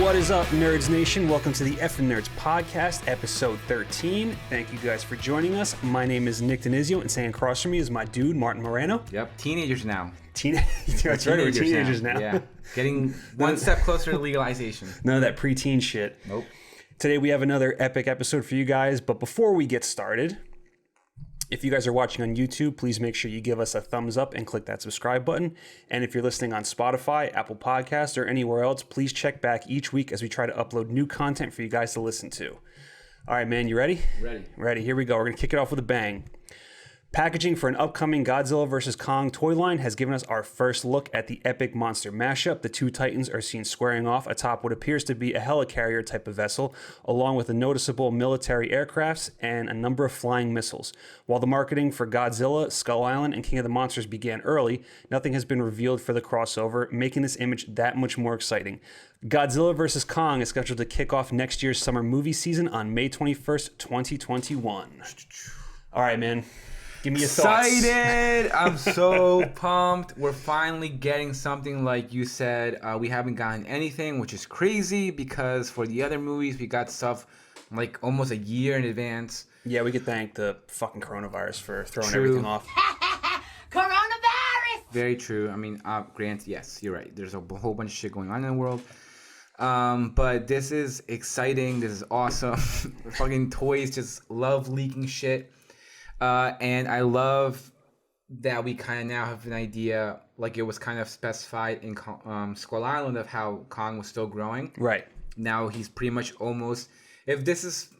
What is up, Nerds Nation? Welcome to the Effin' Nerds Podcast, episode 13. Thank you guys for joining us. My name is Nick Denizio, and sitting across from me is my dude, Martin Moreno. Yep, teenagers now. That's right, we're teenagers now. Yeah, getting one step closer to legalization. None of that preteen shit. Nope. Today we have another epic episode for you guys, but before we get started, if you guys are watching on YouTube, please make sure you give us a thumbs up and click that subscribe button. And if you're listening on Spotify, Apple Podcasts, or anywhere else, please check back each week as we try to upload new content for you guys to listen to. All right, man, you ready? Ready. Here we go. We're going to kick it off with a bang. Packaging for an upcoming Godzilla vs. Kong toy line has given us our first look at the epic monster mashup. The two titans are seen squaring off atop what appears to be a helicarrier type of vessel, along with a noticeable military aircrafts and a number of flying missiles. While the marketing for Godzilla, Skull Island, and King of the Monsters began early, nothing has been revealed for the crossover, making this image that much more exciting. Godzilla vs. Kong is scheduled to kick off next year's summer movie season on May 21st, 2021. All right, man. Give me your thoughts. Excited! I'm so pumped. We're finally getting something like you said. We haven't gotten anything, which is crazy because for the other movies, we got stuff like almost a year in advance. Yeah, we could thank the fucking coronavirus for throwing everything off. Coronavirus! Very true. I mean, granted, yes, you're right. There's a whole bunch of shit going on in the world. But this is exciting. This is awesome. Fucking toys just love leaking shit. And I love that we kind of now have an idea, like it was kind of specified in Skull Island, of how Kong was still growing. Right. Now he's pretty much almost, if this is,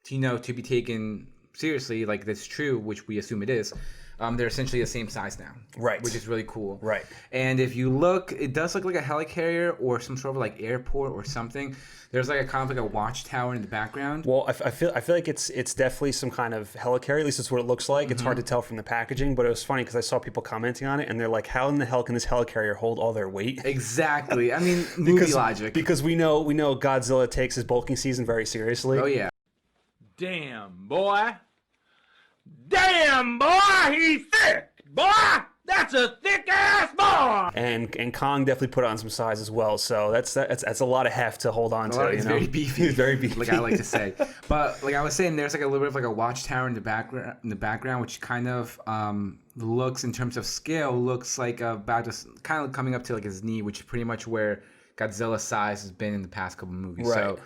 to be taken seriously, like that's true, which we assume it is, they're essentially the same size now. Right. Which is really cool. Right. And if you look, it does look like a helicarrier or some sort of like airport or something. There's like a kind of like a watchtower in the background. Well, I feel like it's definitely some kind of helicarrier. At least it's what it looks like. Mm-hmm. It's hard to tell from the packaging, but it was funny because I saw people commenting on it, and they're like, "How in the hell can this helicarrier hold all their weight?" Exactly. I mean, movie logic. Because we know Godzilla takes his bulking season very seriously. Oh yeah. Damn, boy, he's thick, boy. That's a thick ass boy. And Kong definitely put on some size as well. So that's a lot of heft to hold on to. It's very beefy. He's very beefy. Like I like to say. But like I was saying, there's like a little bit of like a watchtower in the background, which kind of looks, in terms of scale, looks like about just kind of coming up to like his knee, which is pretty much where Godzilla's size has been in the past couple movies. Right. So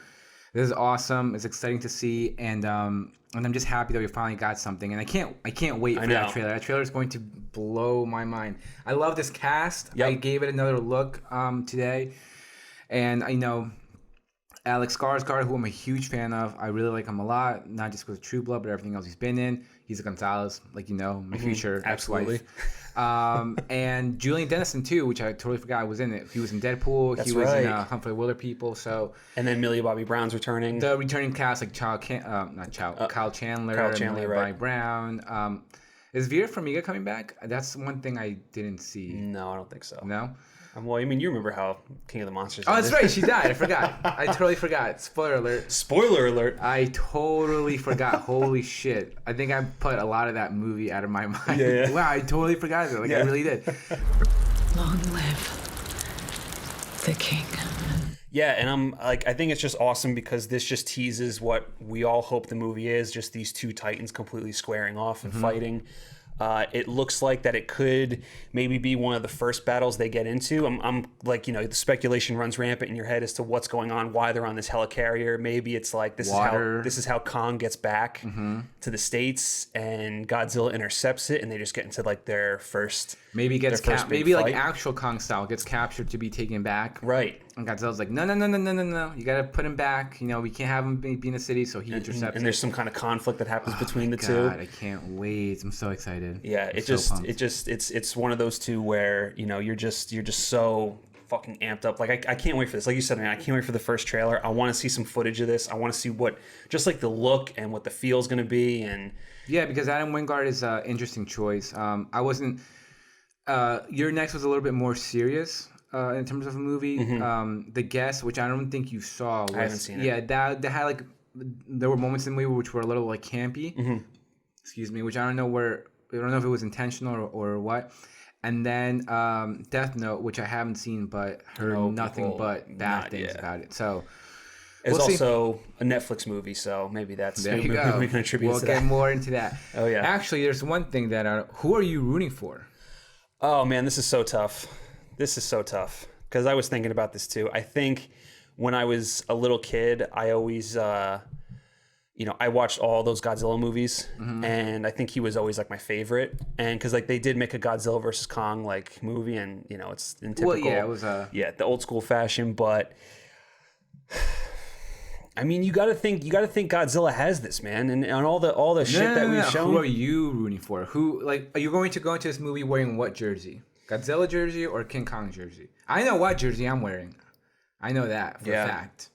this is awesome. It's exciting to see, and I'm just happy that we finally got something. And I can't wait for that trailer. That trailer is going to blow my mind. I love this cast. Yep. I gave it another look today, and I know Alex Skarsgård, who I'm a huge fan of. I really like him a lot, not just because of True Blood, but everything else he's been in. He's a Gonzalez, like my future ex-wife. And Julian Dennison too, which I totally forgot was in it. He was in Deadpool. That's he was right. in Hunt for the Wilder People. So and then Millie Bobby Brown's returning. the returning cast like Kyle Chandler, Millie Bobby Brown. Is Vera Farmiga coming back? That's one thing I didn't see. No, I don't think so. No? Well, I mean, you remember how King of the Monsters Oh, ended. that's right. She died. I forgot. I totally forgot. Spoiler alert. Spoiler alert. I totally forgot. Holy shit. I think I put a lot of that movie out of my mind. Yeah. Wow, I totally forgot it. Like, I really did. Long live the king. Yeah, and I think it's just awesome because this just teases what we all hope the movie is, just these two titans completely squaring off and fighting. It looks like that it could maybe be one of the first battles they get into. I'm like, the speculation runs rampant in your head as to what's going on, why they're on this helicarrier. Maybe it's like this is how Kong gets back to the States and Godzilla intercepts it, and they just get into like their first. Maybe gets maybe like actual Kong style gets captured to be taken back. Right. And Godzilla's like, no. You got to put him back. We can't have him be in the city, so he intercepts. And there's some kind of conflict that happens between the two. God, I can't wait. I'm so excited. Yeah, it's one of those two where you're just so fucking amped up. Like I can't wait for this. Like you said, man, I can't wait for the first trailer. I want to see some footage of this. I want to see what just like the look and what the feel's gonna be. And yeah, because Adam Wingard is an interesting choice. I wasn't. Your Next was a little bit more serious in terms of a movie. The Guest, which I don't think you saw, I haven't seen it. Yeah, that had like there were moments in the movie which were a little like campy. Excuse me, which I don't know if it was intentional or what. And then Death Note, which I haven't seen, but heard nothing but bad things about it. So it's also a Netflix movie, so maybe that's there you maybe go. we can attribute We'll to get that. more into that. Oh yeah. Actually, there's one thing that who are you rooting for? Oh man, this is so tough. This is so tough because I was thinking about this too. I think when I was a little kid, I always, I watched all those Godzilla movies, and I think he was always like my favorite. And because like they did make a Godzilla versus Kong like movie, and it's in typical, It was the old school fashion. But I mean, you got to think Godzilla has this, man, and all the shit that we've shown. Who are you rooting for? Who are you going to go into this movie wearing what jersey? Godzilla jersey or King Kong jersey? I know what jersey I'm wearing. I know that for a fact.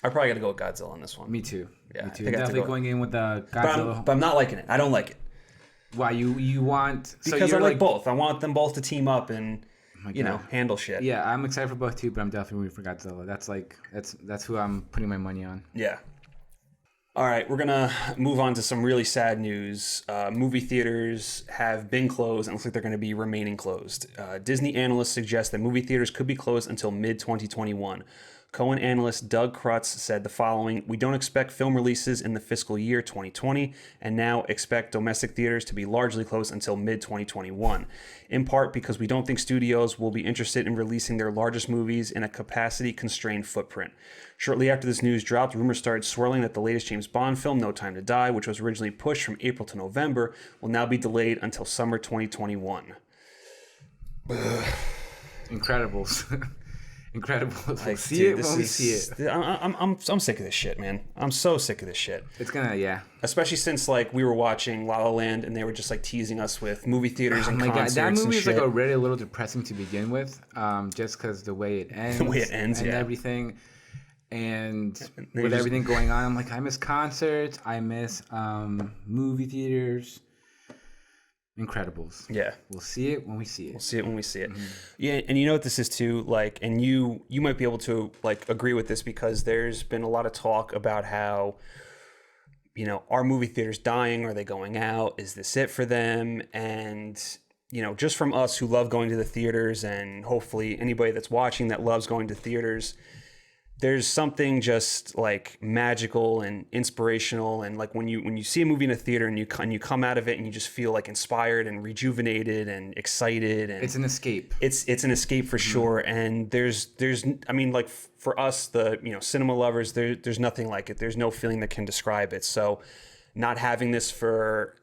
I probably got to go with Godzilla on this one. Me too. Yeah, Me too. Definitely going in with the Godzilla. But I'm not liking it. I don't like it. Why you want? Because I like both. I want them both to team up and God. handle shit. Yeah, I'm excited for both too, but I'm definitely rooting for Godzilla. That's who I'm putting my money on. Yeah. All right, we're gonna move on to some really sad news. Movie theaters have been closed and looks like they're going to be remaining closed. Disney analysts suggest that movie theaters could be closed until mid-2021. Cohen analyst Doug Krutz said the following: "We don't expect film releases in the fiscal year 2020 and now expect domestic theaters to be largely closed until mid-2021, in part because we don't think studios will be interested in releasing their largest movies in a capacity-constrained footprint." Shortly after this news dropped, rumors started swirling that the latest James Bond film, No Time to Die, which was originally pushed from April to November, will now be delayed until summer 2021. Incredibles. Incredibles. We'll see Dude, it when we see it. I'm sick of this shit, man. I'm so sick of this shit. It's gonna, Especially since like we were watching La La Land and they were just like teasing us with movie theaters and oh my concerts. God, that movie and is like shit. already a little depressing to begin with, just because the way it ends, and everything, and with everything going on, I'm like, I miss concerts, I miss movie theaters. Incredibles. Yeah. We'll see it when we see it. We'll see it when we see it. Yeah, and you know what this is too, like, and you might be able to like agree with this because there's been a lot of talk about how, are movie theaters dying? Are they going out? Is this it for them? And, just from us who love going to the theaters, and hopefully anybody that's watching that loves going to theaters, there's something just like magical and inspirational, and like when you see a movie in a theater and you come out of it and you just feel like inspired and rejuvenated and excited, and it's an escape. It's an escape for sure. And there's I mean, like for us, the cinema lovers, there's nothing like it. There's no feeling that can describe it. So not having this for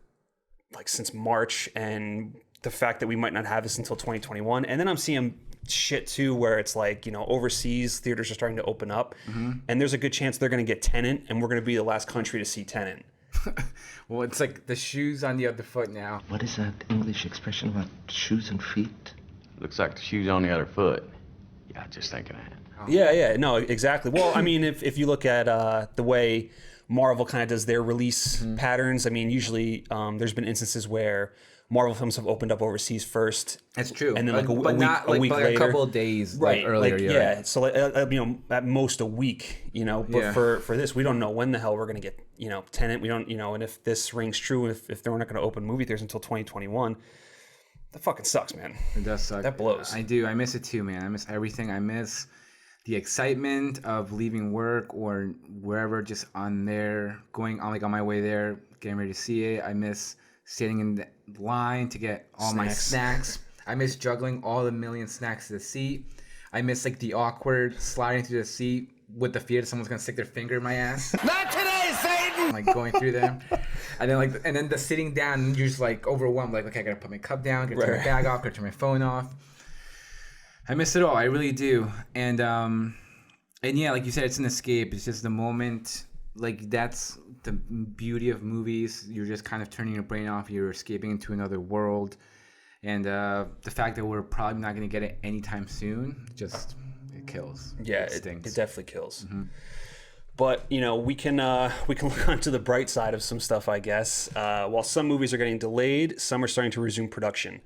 like since March, and the fact that we might not have this until 2021, and then I'm seeing shit too where it's like overseas theaters are starting to open up, and there's a good chance they're going to get Tenet, and we're going to be the last country to see Tenet. Well, it's like the shoes on the other foot now. What is that English expression about shoes and feet? Looks like the shoe's on the other foot. Yeah, just thinking that. Yeah, no, exactly. Well, I mean, if you look at the way Marvel kind of does their release patterns, I mean, usually there's been instances where Marvel films have opened up overseas first. That's true, and then like a week a later, couple of days right? earlier. Like, yeah, right. So at most a week, But for this, we don't know when the hell we're gonna get Tenet. We don't, and if this rings true, if they're not gonna open movie theaters until 2021, that fucking sucks, man. It does suck. That blows. I do. I miss it too, man. I miss everything. I miss the excitement of leaving work or wherever, just on my way there, getting ready to see it. I miss standing in the line to get all my snacks. I miss juggling all the million snacks to the seat. I miss like the awkward sliding through the seat with the fear that someone's gonna stick their finger in my ass. Not today, Satan! Like going through them, and then the sitting down, and you're just like overwhelmed. Like, okay, I gotta put my cup down, gotta turn my bag off, gotta turn my phone off. I miss it all. I really do. And yeah, like you said, it's an escape. It's just the moment. Like, that's the beauty of movies. You're just kind of turning your brain off. You're escaping into another world. And the fact that we're probably not going to get it anytime soon, it kills. Yeah, it stinks. It definitely kills. But, we can look onto the bright side of some stuff, I guess. While some movies are getting delayed, some are starting to resume production.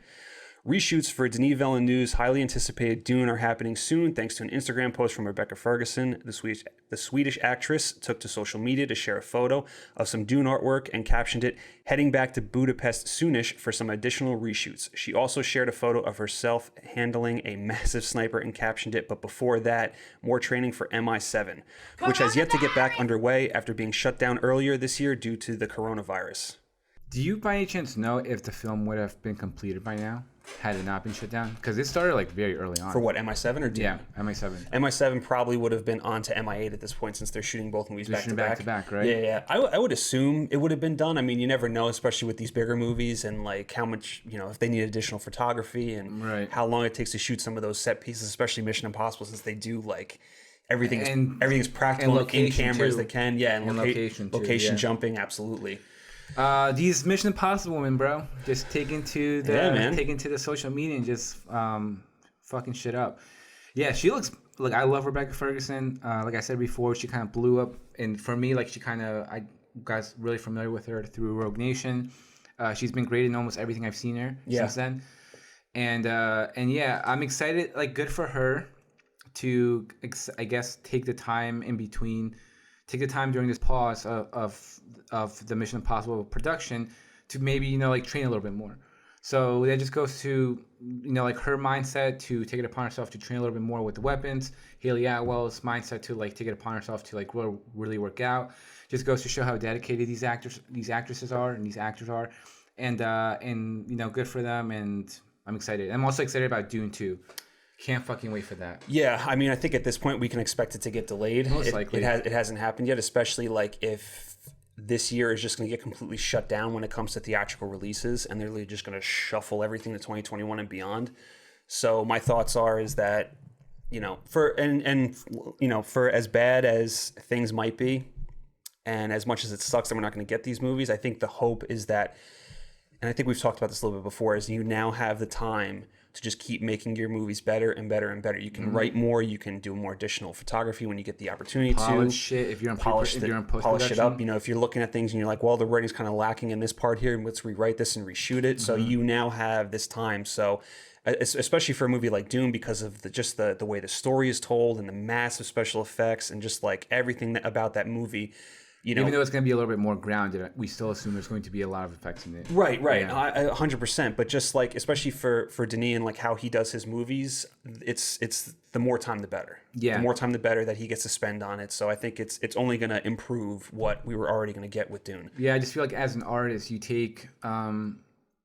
Reshoots for Denis Villeneuve's highly anticipated Dune are happening soon, thanks to an Instagram post from Rebecca Ferguson. The Swedish actress took to social media to share a photo of some Dune artwork and captioned it, "Heading back to Budapest soonish for some additional reshoots." She also shared a photo of herself handling a massive sniper and captioned it, "But before that, more training for MI7, which has yet to get back underway after being shut down earlier this year due to the coronavirus." Do you by any chance know if the film would have been completed by now had it not been shut down? Because it started like very early on. For what, MI7 or Dune? Yeah, MI7. MI7 probably would have been on to MI8 at this point since they're shooting both movies back to back. Back to back, right? Yeah. I would assume it would have been done. I mean, you never know, especially with these bigger movies and like how much, if they need additional photography and how long it takes to shoot some of those set pieces, especially Mission Impossible, since they do like everything's practical and in cameras too. that can. Yeah, and location too, jumping, absolutely. These Mission Impossible women, bro, just taking to the social media and just fucking shit up. Yeah, she looks like, I love Rebecca Ferguson. Like I said before, she kind of blew up, and for me, like I got really familiar with her through Rogue Nation. She's been great in almost everything I've seen her since then, and yeah, I'm excited. Like, good for her to, I guess, take the time during this pause of the Mission Impossible production to maybe, like train a little bit more. So that just goes to, like her mindset to take it upon herself to train a little bit more with the weapons. Haley Atwell's mindset to like take it upon herself to like really work out. Just goes to show how dedicated these actresses are and these actors are. And good for them, and I'm excited. I'm also excited about Dune 2. Can't fucking wait for that. Yeah, I mean, I think at this point we can expect it to get delayed. Most likely. It hasn't happened yet, especially like if this year is just going to get completely shut down when it comes to theatrical releases, and they're really just going to shuffle everything to 2021 and beyond. So my thoughts is that, for as bad as things might be, and as much as it sucks that we're not going to get these movies, I think the hope is that, and I think we've talked about this a little bit before, is you now have the time to just keep making your movies better and better and better. You can write more, you can do more additional photography when you get the opportunity polish shit if you're in polish it up. If you're looking at things and you're like, well, the writing's kind of lacking in this part here, and let's rewrite this and reshoot it. So you now have this time. So especially for a movie like Dune, because of the way the story is told and the massive special effects and just like everything about that movie. Even though it's going to be a little bit more grounded, we still assume there's going to be a lot of effects in it. Right, yeah. 100%. But just like, especially for Denis and like how he does his movies, it's the more time the better. Yeah, the more time the better that he gets to spend on it. So I think it's only going to improve what we were already going to get with Dune. Yeah, I just feel like as an artist, you take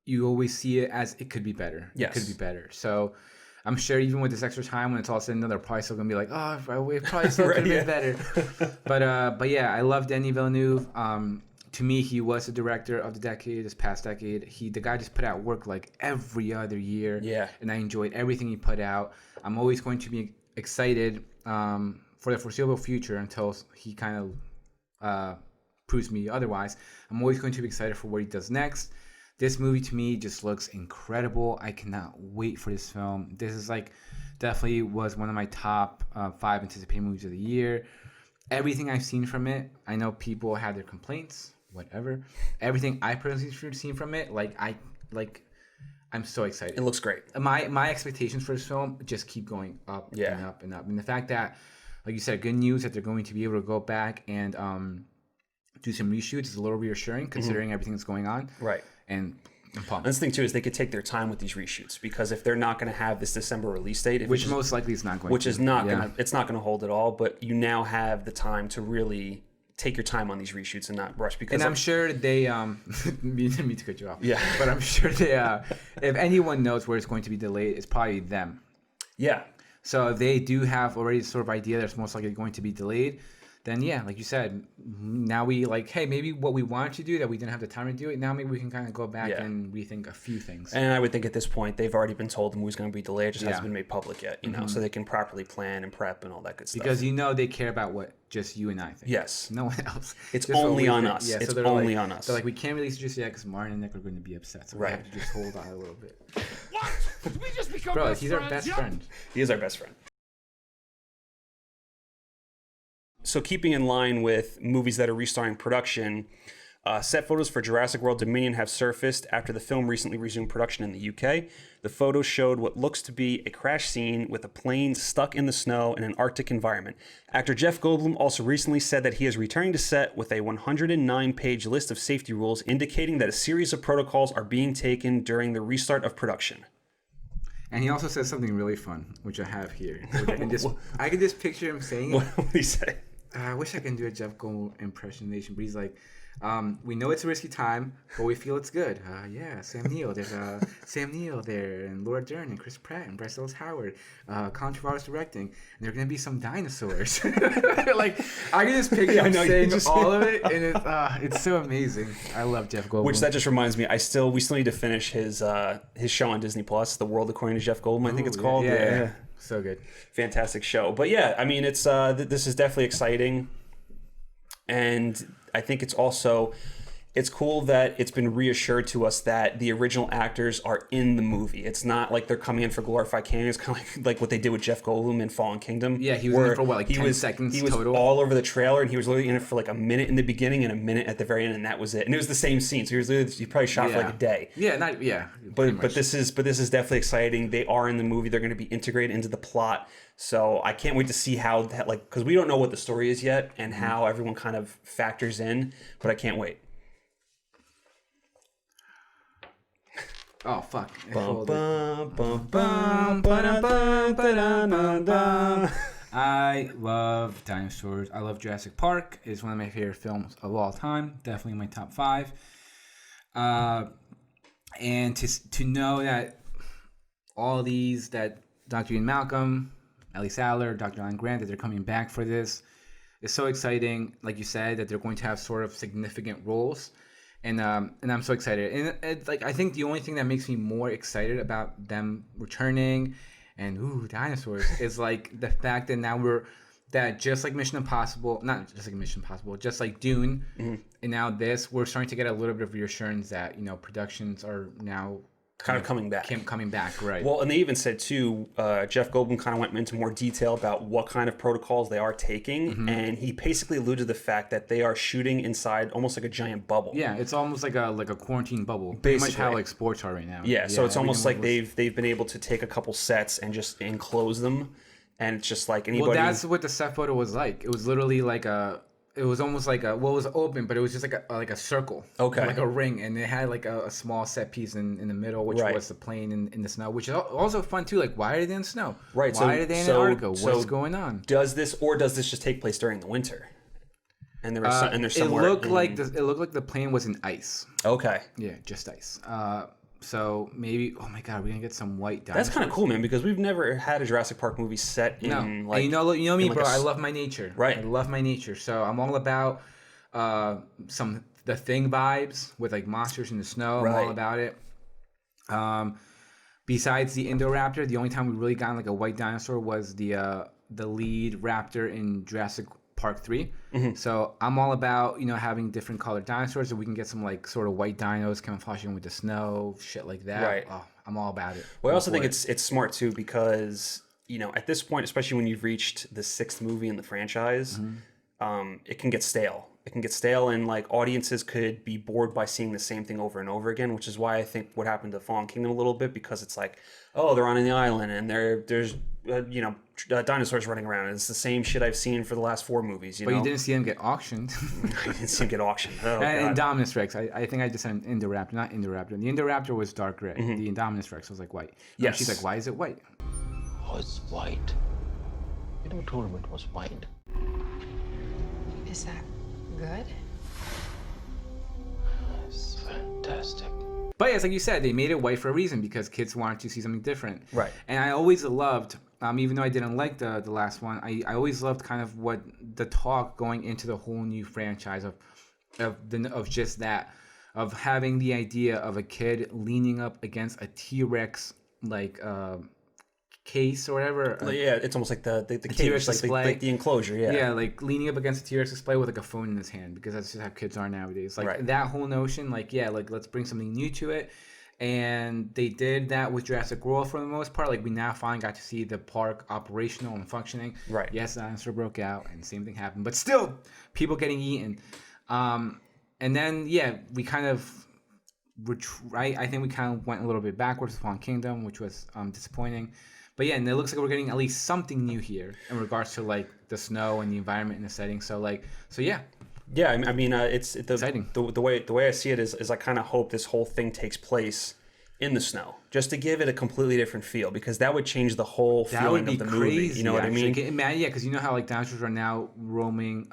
you always see it as it could be better. Yes. It could be better. So I'm sure even with this extra time, when it's all said and done, they're probably still gonna be like, oh, it probably still could have been better. But yeah, I love Denis Villeneuve. To me, he was the director of the decade, this past decade. The guy just put out work like every other year. Yeah. And I enjoyed everything he put out. I'm always going to be excited for the foreseeable future until he kind of proves me otherwise. I'm always going to be excited for what he does next. This movie to me just looks incredible. I cannot wait for this film. This is like definitely was one of my top 5 anticipated movies of the year. Everything I've seen from it, I know people have their complaints, whatever. Everything I personally seen from it, I'm so excited. It looks great. My expectations for this film just keep going up and up and up. And the fact that, like you said, good news that they're going to be able to go back and do some reshoots is a little reassuring considering everything that's going on. Right. And I'm pumped. And the thing too is they could take their time with these reshoots, because if they're not going to have this December release date, which most likely is not going, it's not going to hold at all. But you now have the time to really take your time on these reshoots and not rush. Because I'm sure they me to cut you off. Yeah. But I'm sure they if anyone knows where it's going to be delayed, it's probably them. Yeah. So if they do have already sort of idea that it's most likely going to be delayed, then yeah, like you said, now we like, hey, maybe what we wanted to do that we didn't have the time to do it, now maybe we can kind of go back and rethink a few things. And I would think at this point they've already been told the movie's going to be delayed, it just hasn't been made public yet, so they can properly plan and prep and all that good stuff. Because they care about what just you and I think. Yes. No one else. It's only on us. Yeah, it's only on us. They're like, we can't release it just yet because Martin and Nick are going to be upset, so we have to just hold on a little bit. What? Did we just become Bro, best he's friends? our best friend. He is our best friend. So keeping in line with movies that are restarting production, Set photos for Jurassic World Dominion have surfaced after the film recently resumed production in the UK. The photos showed what looks to be a crash scene with a plane stuck in the snow in an Arctic environment. Actor Jeff Goldblum also recently said that he is returning to set with a 109-page list of safety rules indicating that a series of protocols are being taken during the restart of production. And he also says something really fun, which I have here. Which I can just picture him saying it. What did he say? I wish I can do a Jeff Goldblum impersonation, but he's like, we know it's a risky time, but we feel it's good. Yeah, Sam Neill. There's Sam Neill there, and Laura Dern, and Chris Pratt, and Bryce Dallas Howard. Colin Trevorrow's directing, and there are going to be some dinosaurs. Like, I can just picture him saying all of it, and it's so amazing. I love Jeff Goldblum. Which that just reminds me, we still need to finish his show on Disney Plus, The World According to Jeff Goldblum, I think it's called. Yeah. So good. Fantastic show. But yeah, I mean, it's this is definitely exciting. And I think it's cool that it's been reassured to us that the original actors are in the movie. It's not like they're coming in for glorified cameos, kind of like what they did with Jeff Goldblum in Fallen Kingdom. Yeah, he was in it for what, like 10 seconds total? He was all over the trailer, and he was literally in it for like a minute in the beginning and a minute at the very end, and that was it. And it was the same scene, so he probably shot for like a day. But this is definitely exciting. They are in the movie. They're going to be integrated into the plot. So I can't wait to see how that, like, because we don't know what the story is yet and how everyone kind of factors in. But I can't wait. Oh fuck! I love dinosaurs. I love Jurassic Park. It's one of my favorite films of all time. Definitely in my top 5. And to know that all these, that Dr. Ian Malcolm, Ellie Sattler, Dr. Alan Grant, that they're coming back for this, is so exciting. Like you said, that they're going to have sort of significant roles. And I'm so excited. And it's like, I think the only thing that makes me more excited about them returning and dinosaurs is like the fact that now just like Mission Impossible, not just like Mission Impossible, just like Dune, and now we're starting to get a little bit of reassurance that, productions are now kind of coming back. Coming back, right. Well, and they even said, too, Jeff Goldblum kind of went into more detail about what kind of protocols they are taking, and he basically alluded to the fact that they are shooting inside almost like a giant bubble. Yeah, it's almost like a quarantine bubble. Pretty much how like sports are right now. Yeah, so it's almost like they've been able to take a couple sets and just enclose them, and it's just like anybody... Well, that's what the set photo was like. It was literally like it was almost like it was open, but it was just like a circle, like a ring, and it had like a small set piece in the middle, which was the plane in the snow, which is also fun too. Like, why are they in snow? Right. Why are they in Antarctica? What's going on? Does this just take place during the winter? And there's somewhere. It looked like the plane was in ice. Okay. Yeah, just ice. So maybe, oh my god, we're gonna get some white dinosaurs. That's kind of cool, man, because we've never had a Jurassic Park movie set in like. And you know me, bro. I love my nature. Right. I love my nature. So I'm all about the Thing vibes with like monsters in the snow. I'm all about it. Besides the Indoraptor, the only time we really got like a white dinosaur was the lead raptor in Jurassic Park 3. So I'm all about, having different colored dinosaurs, so we can get some like sort of white dinos camouflaging with the snow, shit like that. Right. Oh, I'm all about it. Well, I also think it's smart too, because at this point, especially when you've reached the 6th movie in the franchise, it can get stale. It can get stale, and like audiences could be bored by seeing the same thing over and over again, which is why I think what happened to Fallen Kingdom a little bit, because it's like, they're on the island and there's dinosaurs running around. It's the same shit I've seen for the last 4 movies. But you didn't see them get auctioned. I didn't see them get auctioned. Oh, and Indominus Rex. I think I just said Indoraptor, not Indoraptor. The Indoraptor was dark gray. The Indominus Rex was like white. Yes. And she's like, why is it white? Oh, it's white. You never told him it was white. Is that good? It's fantastic. But yes, like you said, they made it white for a reason, because kids wanted to see something different. Right. And I always loved, even though I didn't like the last one, I always loved kind of what the talk going into the whole new franchise of just that, of having the idea of a kid leaning up against a T-Rex like case or whatever. Yeah, it's almost like the cage, T-Rex like the enclosure. Yeah, like leaning up against a T-Rex display with like a phone in his hand, because that's just how kids are nowadays. Like that whole notion, like let's bring something new to it. And they did that with Jurassic World for the most part. Like, we now finally got to see the park operational and functioning. Right. Yes, the dinosaur broke out and the same thing happened, but still, people getting eaten. And then we kind of I think we kind of went a little bit backwards with Fallen Kingdom, which was disappointing. But and it looks like we're getting at least something new here in regards to like the snow and the environment and the setting. So yeah. Yeah, I mean, it's Exciting. The way I see it is I kind of hope this whole thing takes place in the snow, just to give it a completely different feel, because that would change the whole feeling of the movie. You know what I mean? Yeah, because you know how like dinosaurs are now roaming,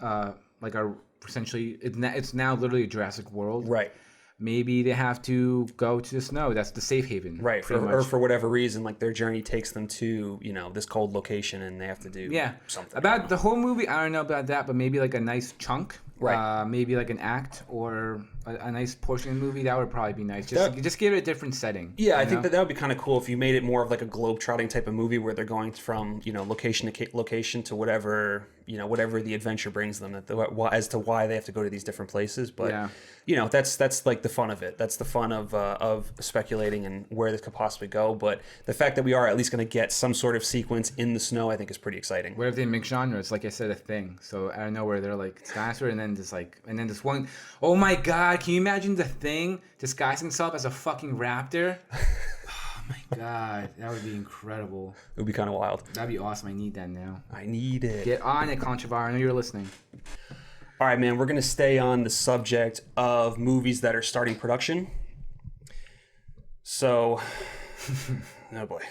like are essentially it's now literally a Jurassic World. Right. Maybe they have to go to the snow. That's the safe haven. Right. Or for whatever reason, like their journey takes them to, this cold location and they have to do something. About the whole movie, I don't know about that, but maybe like a nice chunk. Right. Maybe like an act or a nice portion of the movie. That would probably be nice. Just give it a different setting. Yeah, I think that would be kind of cool if you made it more of like a globe-trotting type of movie where they're going from, location to location to whatever, whatever the adventure brings them, as to why they have to go to these different places. But, that's like the fun of it. That's the fun of speculating and where this could possibly go. But the fact that we are at least going to get some sort of sequence in the snow, I think is pretty exciting. What if they mix genres? Like I said, a thing. So out of nowhere, they're like, it's dinosaur, and then this one, oh my God, can you imagine the Thing disguising himself as a fucking raptor? Oh my God, that would be incredible. It would be kind of wild. That'd be awesome. I need that now. I need it. Get on it, Conchavar. I know you're listening. All right, man, we're going to stay on the subject of movies that are starting production. So, oh boy.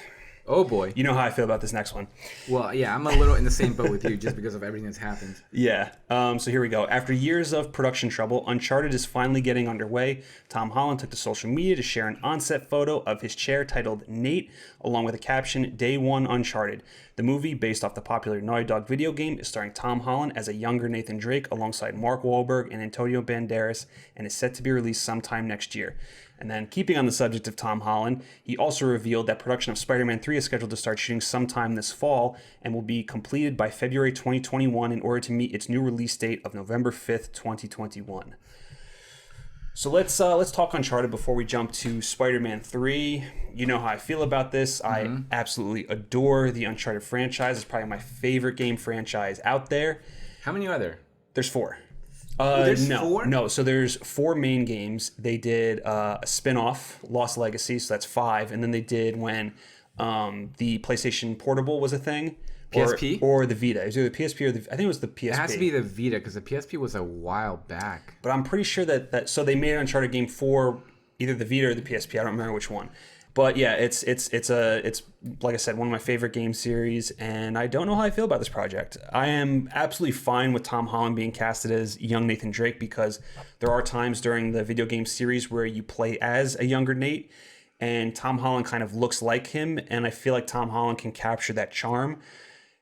Oh boy. You know how I feel about this next one. Well, yeah, I'm a little in the same boat with you just because of everything that's happened. Yeah. So here we go. After years of production trouble, Uncharted is finally getting underway. Tom Holland took to social media to share an on-set photo of his chair titled Nate, along with a caption, Day 1 Uncharted. The movie, based off the popular Naughty Dog video game, is starring Tom Holland as a younger Nathan Drake alongside Mark Wahlberg and Antonio Banderas, and is set to be released sometime next year. And then, keeping on the subject of Tom Holland, he also revealed that production of Spider-Man 3 is scheduled to start shooting sometime this fall and will be completed by February 2021 in order to meet its new release date of November 5th, 2021. So let's talk Uncharted before we jump to Spider-Man 3. You know how I feel about this. I absolutely adore the Uncharted franchise. It's probably my favorite game franchise out there. How many are there? There's 4. There's no, 4? No, so there's 4 main games. They did a spin-off, Lost Legacy, so that's 5. And then they did when the PlayStation Portable was a thing. PSP? Or the Vita. It was either the PSP or I think it was the PSP. It has to be the Vita because the PSP was a while back. But I'm pretty sure that so they made an Uncharted game for either the Vita or the PSP. I don't remember which one. But yeah, it's like I said, one of my favorite game series, and I don't know how I feel about this project. I am absolutely fine with Tom Holland being casted as young Nathan Drake because there are times during the video game series where you play as a younger Nate, and Tom Holland kind of looks like him, and I feel like Tom Holland can capture that charm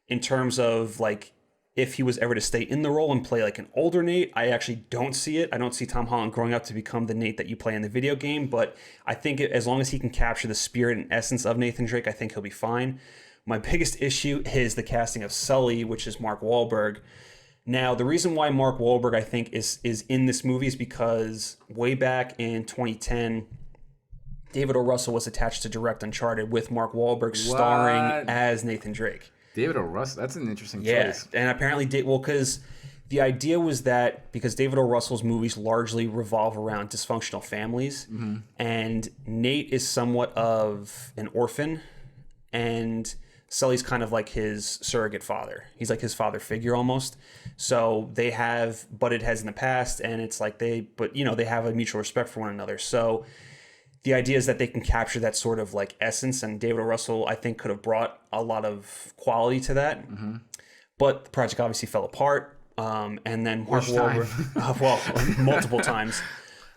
in terms of like if he was ever to stay in the role and play like an older Nate. I actually don't see it. I don't see Tom Holland growing up to become the Nate that you play in the video game, but I think as long as he can capture the spirit and essence of Nathan Drake, I think he'll be fine. My biggest issue is the casting of Sully, which is Mark Wahlberg. Now, the reason why Mark Wahlberg, I think, is in this movie is because way back in 2010, David O. Russell was attached to direct Uncharted with Mark Wahlberg starring as Nathan Drake. David O. Russell, that's an interesting choice. Yeah, and apparently, because the idea was that because David O. Russell's movies largely revolve around dysfunctional families, and Nate is somewhat of an orphan, and Sully's kind of like his surrogate father. He's like his father figure almost. So they have butted heads in the past, and it's like they have a mutual respect for one another. So the idea is that they can capture that sort of like essence, and David O. Russell, I think, could have brought a lot of quality to that. But the project obviously fell apart. And then Mark Wahlberg, multiple times.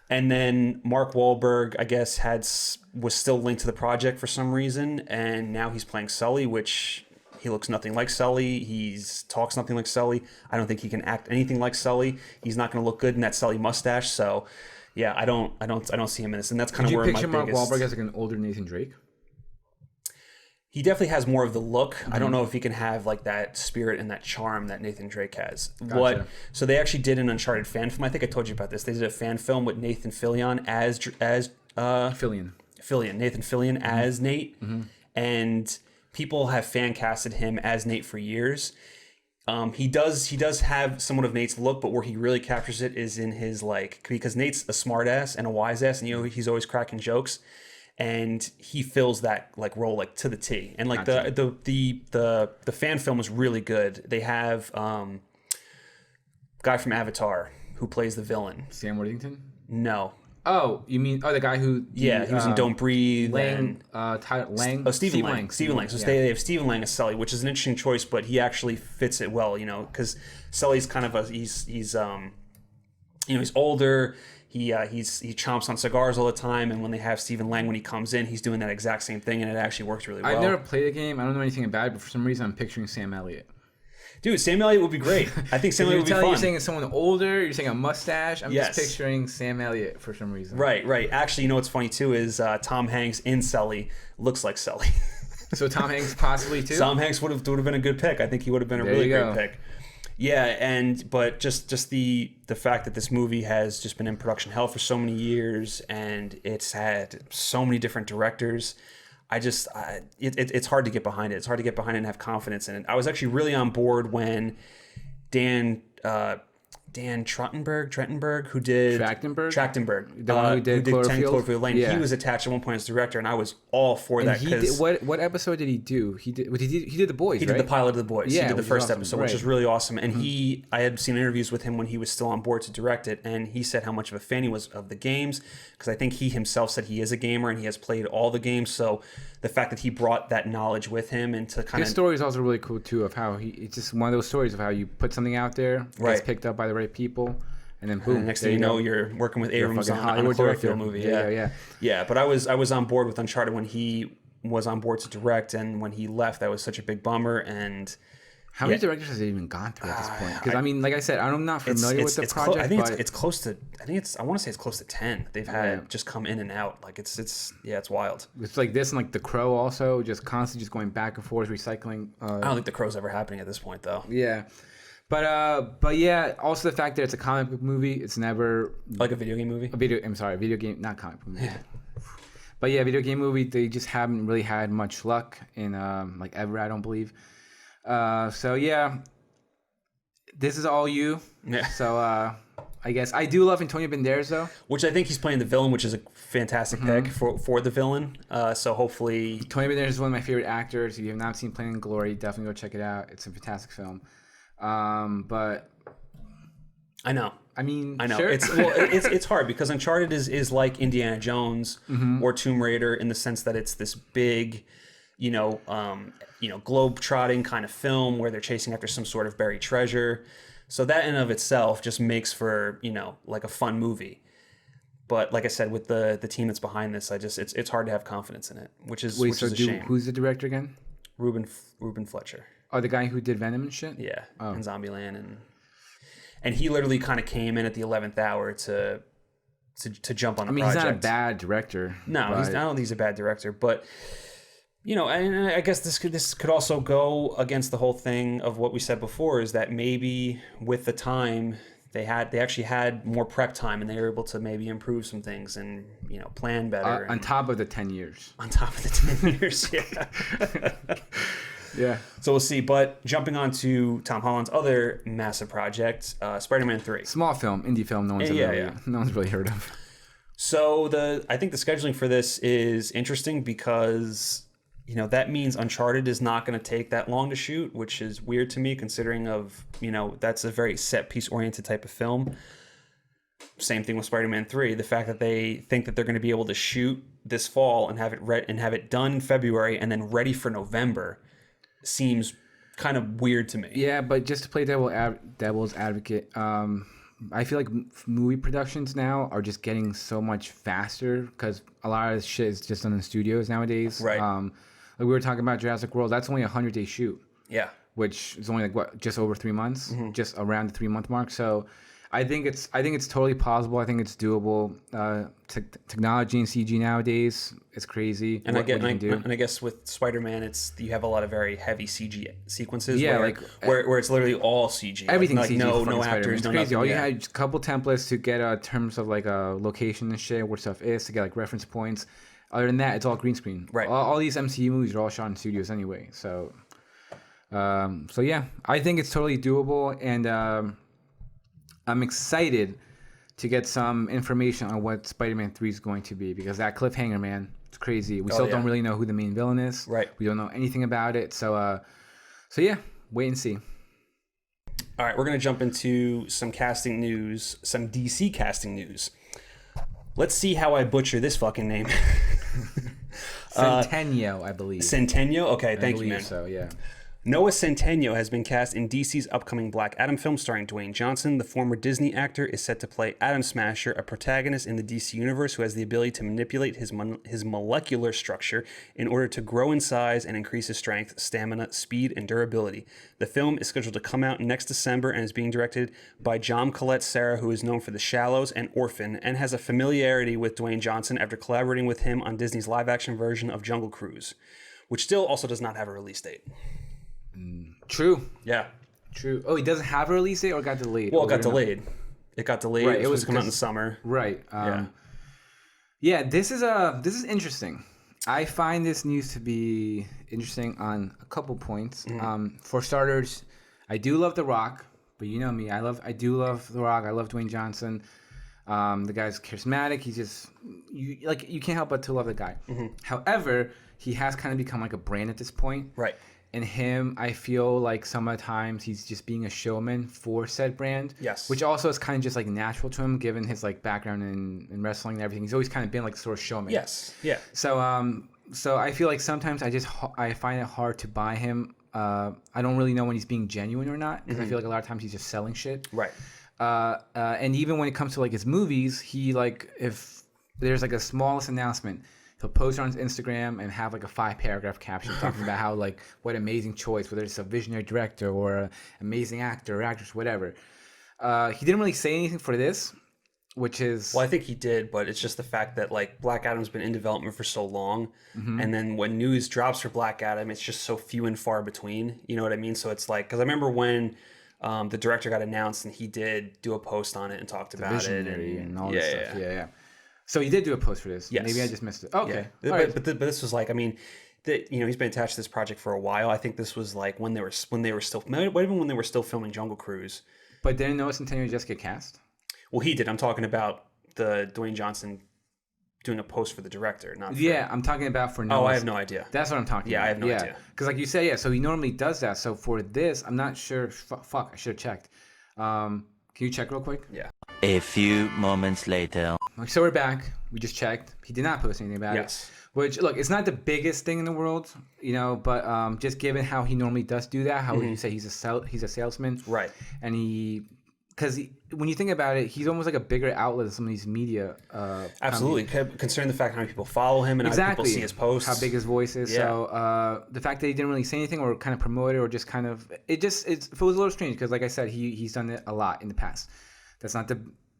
And then Mark Wahlberg, I guess, was still linked to the project for some reason, and now he's playing Sully, which he looks nothing like Sully. He talks nothing like Sully. I don't think he can act anything like Sully. He's not going to look good in that Sully mustache. So, yeah, I don't see him in this, and that's kind of where my biggest. Did you picture Mark Wahlberg as like an older Nathan Drake? He definitely has more of the look. I don't know if he can have like that spirit and that charm that Nathan Drake has. Gotcha. So they actually did an Uncharted fan film. I think I told you about this. They did a fan film with Nathan Fillion as Nathan Fillion as Nate, and people have fan casted him as Nate for years. He does have somewhat of Nate's look, but where he really captures it is in his like, because Nate's a smart ass and a wise ass, and he's always cracking jokes, and he fills that like role like to the T. And like the fan film is really good. They have guy from Avatar who plays the villain. Sam Worthington? No. Oh, you mean he was in Don't Breathe. Lang, Lang. Stephen Lang. Stephen Lang. So they have Stephen Lang as Sully, which is an interesting choice, but he actually fits it well, because Sully's kind of he's older. He chomps on cigars all the time, and when they have Stephen Lang when he comes in, he's doing that exact same thing, and it actually works really well. I've never played the game. I don't know anything about it, but for some reason I'm picturing Sam Elliott. Dude, Sam Elliott would be great. I think Sam Elliott would be fun. You're saying it's someone older. You're saying a mustache. I'm just picturing Sam Elliott for some reason. Right. Actually, what's funny too is Tom Hanks in Sully looks like Sully. So Tom Hanks possibly too. Tom Hanks would have been a good pick. I think he would have been a really great pick. Yeah, but just the fact that this movie has just been in production hell for so many years, and it's had so many different directors. It's hard to get behind it. It's hard to get behind it and have confidence in it. I was actually really on board when Dan Trachtenberg, who did Trachtenberg, the one who did Cloverfield Lane. Yeah. He was attached at one point as director, and I was all for that. What episode did he do? He did The Boys. He did the pilot of The Boys. Yeah, he did the first awesome. episode, which is really awesome. And I had seen interviews with him when he was still on board to direct it, and he said how much of a fan he was of the games, because I think he himself said he is a gamer and he has played all the games. So the fact that he brought that knowledge with him and to his story is also really cool too, of how it's just one of those stories of how you put something out there, gets picked up by the right people, and then boom. And next thing you know, you're working with Abrams on a Cloverfield movie. Yeah. But I was on board with Uncharted when he was on board to direct, and when he left, that was such a big bummer. And how many directors has it even gone through at this point? Because I mean, like I said, I'm not familiar with the project. I think it's close to. I want to say it's close to 10. They've had just come in and out. Like it's wild. It's like this and like The Crow also, just constantly just going back and forth, recycling. I don't think The Crow's ever happening at this point though. Yeah. But yeah, also the fact that it's a comic book movie, it's never like a video game movie. Video game, not comic book movie. But yeah, video game movie, they just haven't really had much luck in like ever, I don't believe. So yeah, this is all you. Yeah. So I guess I do love Antonio Banderas though, which I think he's playing the villain, which is a fantastic pick for the villain. So hopefully, Antonio Banderas is one of my favorite actors. If you have not seen Plain and Glory, definitely go check it out. It's a fantastic film. But I know. Sure. It's hard because Uncharted is like Indiana Jones or Tomb Raider in the sense that it's this big, globe-trotting kind of film where they're chasing after some sort of buried treasure. So that in of itself just makes for, like a fun movie. But like I said, with the team that's behind this, it's hard to have confidence in it, which is a shame. Who's the director again? Ruben Fletcher. Oh, the guy who did Venom and shit? Yeah, and Zombieland, and he literally kind of came in at the 11th hour to jump on the project. He's not a bad director. No, I don't think he's a bad director, but and I guess this could also go against the whole thing of what we said before, is that maybe with the time they actually had more prep time and they were able to maybe improve some things and plan better. On top of the 10 years. On top of the 10 years, yeah. Yeah. So we'll see. But jumping on to Tom Holland's other massive project, Spider-Man 3. Small film, indie film, no one's really heard of. So I think the scheduling for this is interesting because, that means Uncharted is not going to take that long to shoot, which is weird to me considering that's a very set piece oriented type of film. Same thing with Spider-Man 3. The fact that they think that they're going to be able to shoot this fall and have it done in February and then ready for November seems kind of weird to me. Yeah, but just to play devil's advocate, I feel like movie productions now are just getting so much faster because a lot of shit is just done in studios nowadays. Right. Like we were talking about Jurassic World, that's only a 100-day shoot. Yeah. Which is only just over 3 months, just around the 3-month mark. So I think it's totally possible. I think it's doable. Technology and CG nowadays is crazy. And I guess with Spider-Man, you have a lot of very heavy CG sequences. Yeah, where it's literally all CG. Everything's like CG. No actors. It's crazy. All you had just a couple templates to get terms of like a location and shit, where stuff is, to get like reference points. Other than that, it's all green screen. Right. All these MCU movies are all shot in studios anyway. So. So yeah, I think it's totally doable, and I'm excited to get some information on what Spider-Man 3 is going to be, because that cliffhanger, man, it's crazy. We still don't really know who the main villain is. Right. We don't know anything about it. So yeah, wait and see. All right, we're going to jump into some casting news, some DC casting news. Let's see how I butcher this fucking name. Centennial, I believe. Centennial? Okay, thank you, man. So, yeah. Noah Centineo has been cast in DC's upcoming Black Adam film starring Dwayne Johnson. The former Disney actor is set to play Atom Smasher, a protagonist in the DC universe who has the ability to manipulate his molecular structure in order to grow in size and increase his strength, stamina, speed, and durability. The film is scheduled to come out next December and is being directed by John Collette-Serra, who is known for The Shallows and Orphan, and has a familiarity with Dwayne Johnson after collaborating with him on Disney's live-action version of Jungle Cruise, which still also does not have a release date. True. Yeah. True. Oh, he doesn't have a release date, or it got delayed? Well, it got delayed. It got delayed. Right, It was supposed to come out in the summer. Right. Yeah. This is interesting. I find this news to be interesting on a couple points. For starters, I do love The Rock, but you know me, I do love The Rock. I love Dwayne Johnson. The guy's charismatic. He's just you can't help but to love the guy. However, he has kind of become like a brand at this point. Right. And him, I feel like sometimes he's just being a showman for said brand. Yes. Which also is kind of just like natural to him, given his like background in wrestling and everything. He's always kind of been like sort of showman. Yes. Yeah. So I feel like sometimes I find it hard to buy him. I don't really know when he's being genuine or not, because I feel like a lot of times he's just selling shit. Right. And even when it comes to like his movies, he like, if there's like a smallest announcement, he'll post on his Instagram and have like a 5-paragraph caption talking about how like what amazing choice, whether it's a visionary director or an amazing actor or actress, whatever. He didn't really say anything for this, which is... Well, I think he did, but it's just the fact that like Black Adam's been in development for so long, and then when news drops for Black Adam, it's just so few and far between. You know what I mean? So it's like, because I remember when the director got announced, and he did do a post on it and talked about it and all this stuff. Yeah. So he did do a post for this. Yes. Maybe I just missed it. Okay. Yeah. But this was like, I mean, he's been attached to this project for a while. I think this was like when they were still, even when they were still filming Jungle Cruise. But didn't Noah Centineo just get cast? Well, he did. I'm talking about the Dwayne Johnson doing a post for the director, not for... Yeah, I'm talking about for Noah. Oh, I have no idea. That's what I'm talking about. Yeah, I have no idea. Because like you say, yeah, so he normally does that. So for this, I'm not sure. Fuck, I should have checked. Can you check real quick? Yeah. A few moments later. So we're back. We just checked. He did not post anything about it. Which, look, it's not the biggest thing in the world, you know, but just given how he normally does do that, how you say he's a salesman. Right. And because when you think about it, he's almost like a bigger outlet of some of these media. Absolutely. Considering the fact how many people follow him and how many people see his posts. How big his voice is. Yeah. So the fact that he didn't really say anything or kind of promote it or just kind of, it feels a little strange because, like I said, he's done it a lot in the past. That's not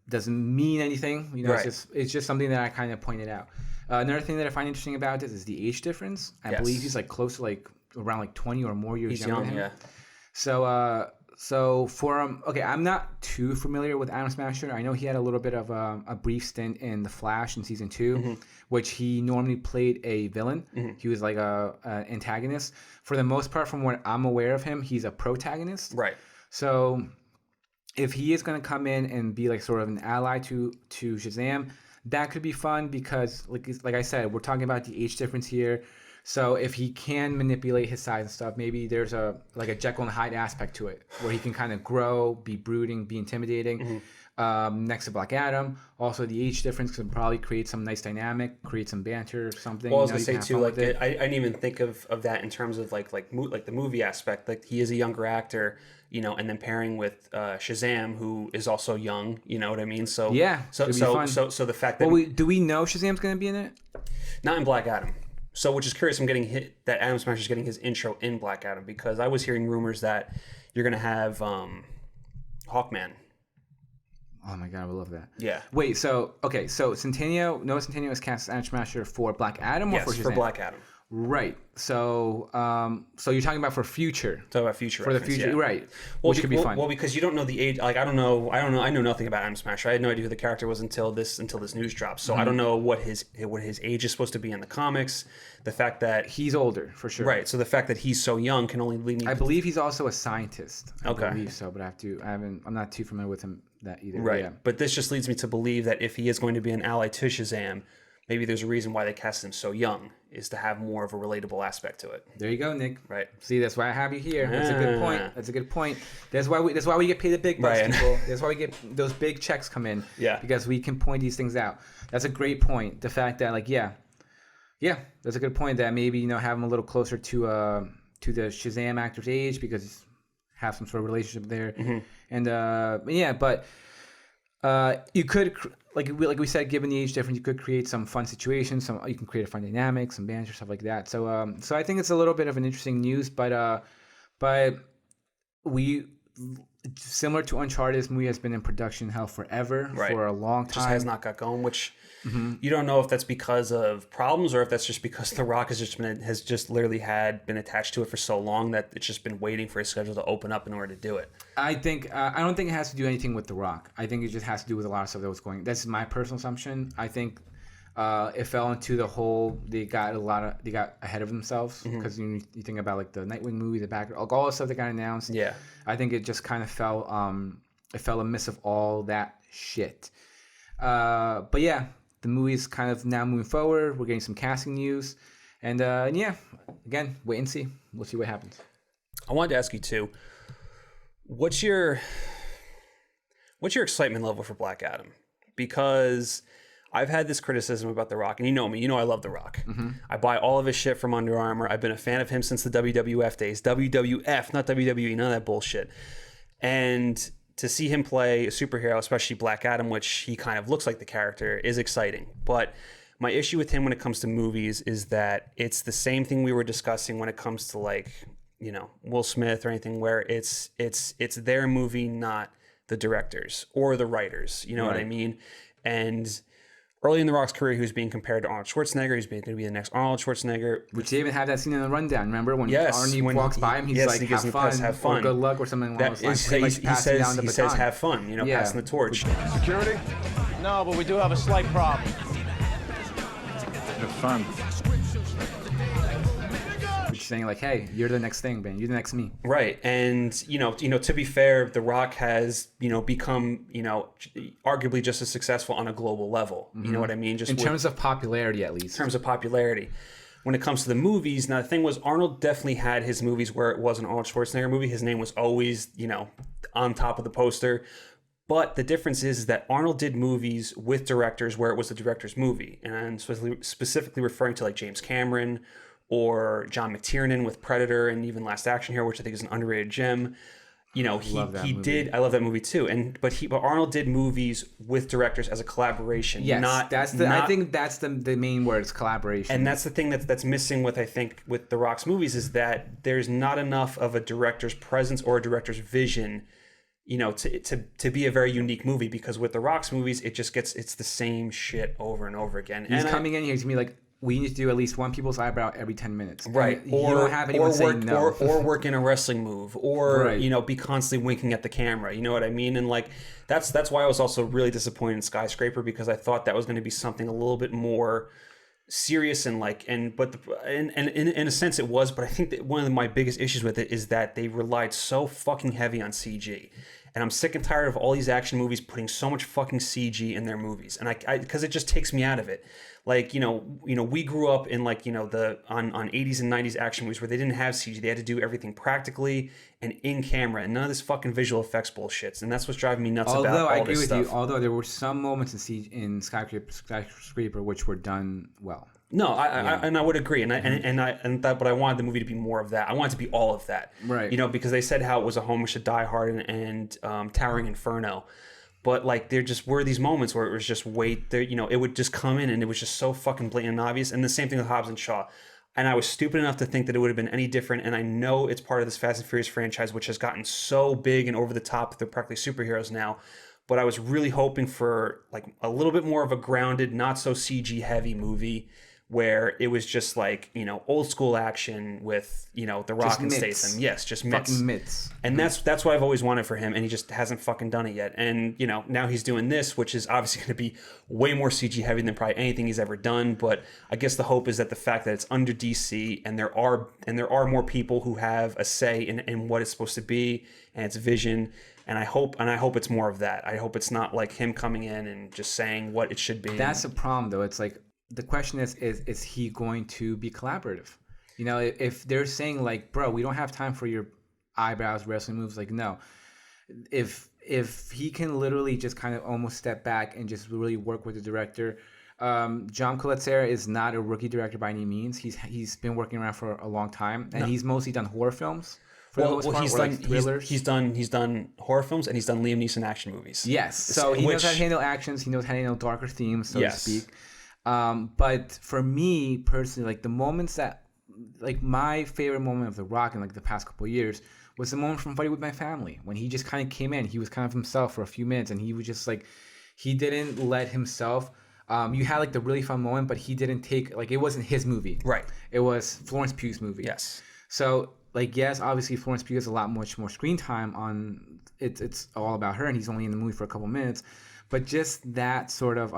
doesn't mean anything. You know, right. It's just something that I kind of pointed out. Another thing that I find interesting about this is the age difference. I believe he's like close to like around like 20 or more years younger than him. Yeah. So for okay, I'm not too familiar with Atom Smasher. I know he had a little bit of a brief stint in The Flash in season 2, which he normally played a villain. He was like a antagonist. For the most part, from what I'm aware of him, he's a protagonist. Right. So if he is going to come in and be like sort of an ally to Shazam, that could be fun because like I said, we're talking about the age difference here. So if he can manipulate his size and stuff, maybe there's a Jekyll and Hyde aspect to it where he can kind of grow, be brooding, be intimidating. Next to Black Adam, also the age difference could probably create some nice dynamic, create some banter or something. Well, I was gonna say too, like I didn't even think of that in terms of like the movie aspect. Like he is a younger actor, you know, and then pairing with Shazam, who is also young. You know what I mean? So yeah, so the fact that do we know Shazam's gonna be in it? Not in Black Adam. So, which is curious, I'm getting hit that Atom Smasher's getting his intro in Black Adam because I was hearing rumors that you're gonna have Hawkman. Oh my god, I would love that. Yeah. Wait, so Noah Centineo is cast as Atom Smasher for Black Adam or for Shazam? for Black Adam. Right. So, so you're talking about for future. Talk about future For the reference, future, yeah. right? Well, Which could be fun. Well, because you don't know the age. Like I know nothing about M Smasher. I had no idea who the character was until this news dropped. So I don't know what his age is supposed to be in the comics. The fact that He's older for sure. right. So the fact that he's so young can only lead me. I believe he's also a scientist. I Okay. believe so, but I'm not too familiar with him that either. Right. Yeah. But this just leads me to believe that if he is going to be an ally to Shazam, maybe there's a reason why they cast him so young, is to have more of a relatable aspect to it. There you go, Nick. Right. See, that's why I have you here. That's a good point. That's a good point. That's why we get paid the big bucks, Right. people. That's why we get those big checks come in. Yeah. Because we can point these things out. That's a great point. The fact that that's a good point. That maybe have him a little closer to the Shazam actor's age because have some sort of relationship there. Mm-hmm. And but you could. Like we said, given the age difference, you could create some fun situations. You can create a fun dynamic, some banter, stuff like that. So I think it's a little bit of an interesting news, but we, similar to Uncharted, this movie has been in production hell forever, Right. for a long time. Just has not got going, which you don't know if that's because of problems or if that's just because The Rock has just literally been attached to it for so long that it's just been waiting for his schedule to open up in order to do it. I don't think it has to do anything with The Rock. I think it just has to do with a lot of stuff that was going. That's my personal assumption. I think it fell into the whole. They got ahead of themselves because you think about like the Nightwing movie, the back, like all the stuff that got announced. Yeah. I think it just kind of fell. It fell amiss of all that shit. But yeah, the movie's kind of now moving forward. We're getting some casting news, and yeah, again, wait and see. We'll see what happens. I wanted to ask you too. What's your excitement level for Black Adam? Because I've had this criticism about The Rock, and you know me, I love The Rock. I buy all of his shit from Under Armour. I've been a fan of him since the WWF days. WWF, not WWE, none of that bullshit. And to see him play a superhero, especially Black Adam, which he kind of looks like the character, is exciting. But my issue with him when it comes to movies is that it's the same thing we were discussing when it comes to like, Will Smith or anything, where it's their movie, not the directors or the writers. You know what I mean? And early in The Rock's career, he was being compared to Arnold Schwarzenegger. He's going to be the next Arnold Schwarzenegger. Which they even have that scene in the rundown. Remember when Yes, Arnie walks by him, he's yes, like, he gives him the press, have fun. or good luck, or something along those lines. He Passing down the says, baton. have fun, Yeah. passing the torch. Security? No, but we do have a slight problem. Have fun. Which saying like, hey, you're the next thing, man. You're the next me. Right. And, to be fair, The Rock has, become, arguably just as successful on a global level. You know what I mean? Just In terms of popularity, at least. in terms of popularity. When it comes to the movies, now the thing was, Arnold definitely had his movies where it was an Arnold Schwarzenegger movie. His name was always, on top of the poster. But the difference is that Arnold did movies with directors where it was the director's movie. And I'm specifically referring to like James Cameron or John McTiernan with Predator and even Last Action Hero, which I think is an underrated gem. He did. I love that movie too. But Arnold did movies with directors as a collaboration. Yes, I think that's the main word. It's collaboration. And that's the thing that's missing with The Rock's movies is that there's not enough of a director's presence or a director's vision, to be a very unique movie. Because with The Rock's movies, it's the same shit over and over again. He's coming in here to be like, we need to do at least one people's eyebrow every 10 minutes. Right. You don't have anyone saying no. Or work in a wrestling move or, Right. Be constantly winking at the camera. You know what I mean? And like, that's why I was also really disappointed in Skyscraper, because I thought that was going to be something a little bit more serious and like, in a sense it was, but I think that one of my biggest issues with it is that they relied so fucking heavy on CG. And I'm sick and tired of all these action movies putting so much fucking CG in their movies. And I because it just takes me out of it. Like, we grew up in like, on 80s and 90s action movies where they didn't have CG. They had to do everything practically and in camera and none of this fucking visual effects bullshits. And that's what's driving me nuts about all this stuff. Although I agree with you, although there were some moments in Skyscraper which were done well. No, I would agree, but I wanted the movie to be more of that. I wanted it to be all of that, right? Because they said how it was a homage to Die Hard and Towering Inferno, but like there just were these moments where it was just it would just come in and it was just so fucking blatant and obvious. And the same thing with Hobbs and Shaw. And I was stupid enough to think that it would have been any different. And I know it's part of this Fast and Furious franchise, which has gotten so big and over the top. They're practically superheroes now. But I was really hoping for like a little bit more of a grounded, not so CG heavy movie where it was just like, you know, old school action with, you know, The Rock and Statham. Yes, just mitts. Fucking mitts. And that's what I've always wanted for him, and he just hasn't fucking done it yet. And, you know, now he's doing this, which is obviously going to be way more CG heavy than probably anything he's ever done. But I guess the hope is that the fact that it's under DC and there are more people who have a say in what it's supposed to be and its vision. And I hope it's more of that. I hope it's not like him coming in and just saying what it should be. That's the problem, though. It's like, the question is he going to be collaborative? You know, if they're saying like, bro, we don't have time for your eyebrows wrestling moves, like, no. If he can literally just kind of almost step back and just really work with the director. John Coletzera is not a rookie director by any means. He's been working around for a long time, and he's mostly done horror films. He's done horror films, and he's done Liam Neeson action movies. Yes, so he knows how to handle actions. He knows how to handle darker themes, so to speak. But for me personally, like the moments that, like my favorite moment of The Rock in like the past couple of years was the moment from Fighting with My Family, when he just kind of came in. He was kind of himself for a few minutes, and he was just like, he didn't let himself. You had like the really fun moment, but he didn't take, like, it wasn't his movie. Right. It was Florence Pugh's movie. Yes. So like, yes, obviously Florence Pugh has a lot much more screen time on it. It's all about her, and he's only in the movie for a couple minutes, but just that sort of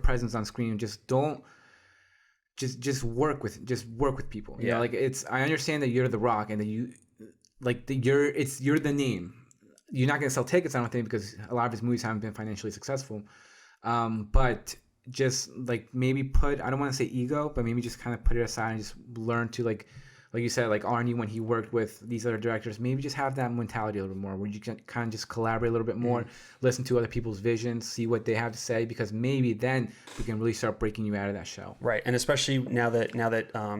presence on screen, just don't just work with people. You know, like, it's, I understand that you're The Rock and that you like you're the name. You're not gonna sell tickets, I don't think, because a lot of his movies haven't been financially successful. But just like maybe I don't want to say ego, but maybe just kind of put it aside and just learn to like you said, like Arnie, when he worked with these other directors, maybe just have that mentality a little bit more, where you can kind of just collaborate a little bit more, listen to other people's visions, see what they have to say, because maybe then we can really start breaking you out of that shell. Right, and especially now that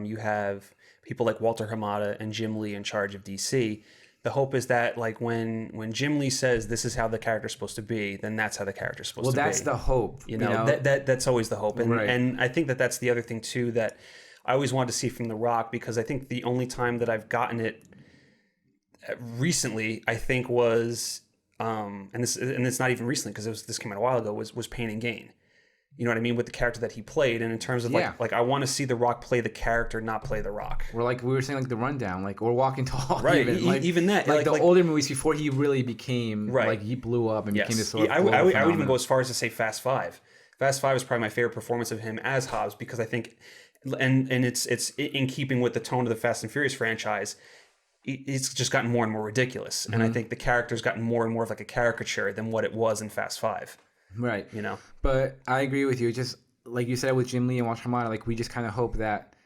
you have people like Walter Hamada and Jim Lee in charge of DC, the hope is that, like, when Jim Lee says this is how the character's supposed to be, then that's how the character's supposed to be. Well, that's the hope. You know? That's always the hope. And, right. And I think that's the other thing, too, that I always wanted to see from The Rock, because I think the only time that I've gotten it recently, I think, was, and it's not even recently, because this came out a while ago, was Pain and Gain. You know what I mean? With the character that he played. And in terms of like I want to see The Rock play the character, not play The Rock. Or like we were saying, like The Rundown, like, or Walking Tall. Right. Even that. Like the older movies before he really became, like, he blew up and became this sort of I would even go as far as to say Fast Five. Fast Five is probably my favorite performance of him as Hobbs, because I think, and it's in keeping with the tone of the Fast and Furious franchise, it's just gotten more and more ridiculous. And I think the character's gotten more and more of like a caricature than what it was in Fast Five. Right. You know? But I agree with you. Just like you said with Jim Lee and Walter Hamada, like, we just kind of hope that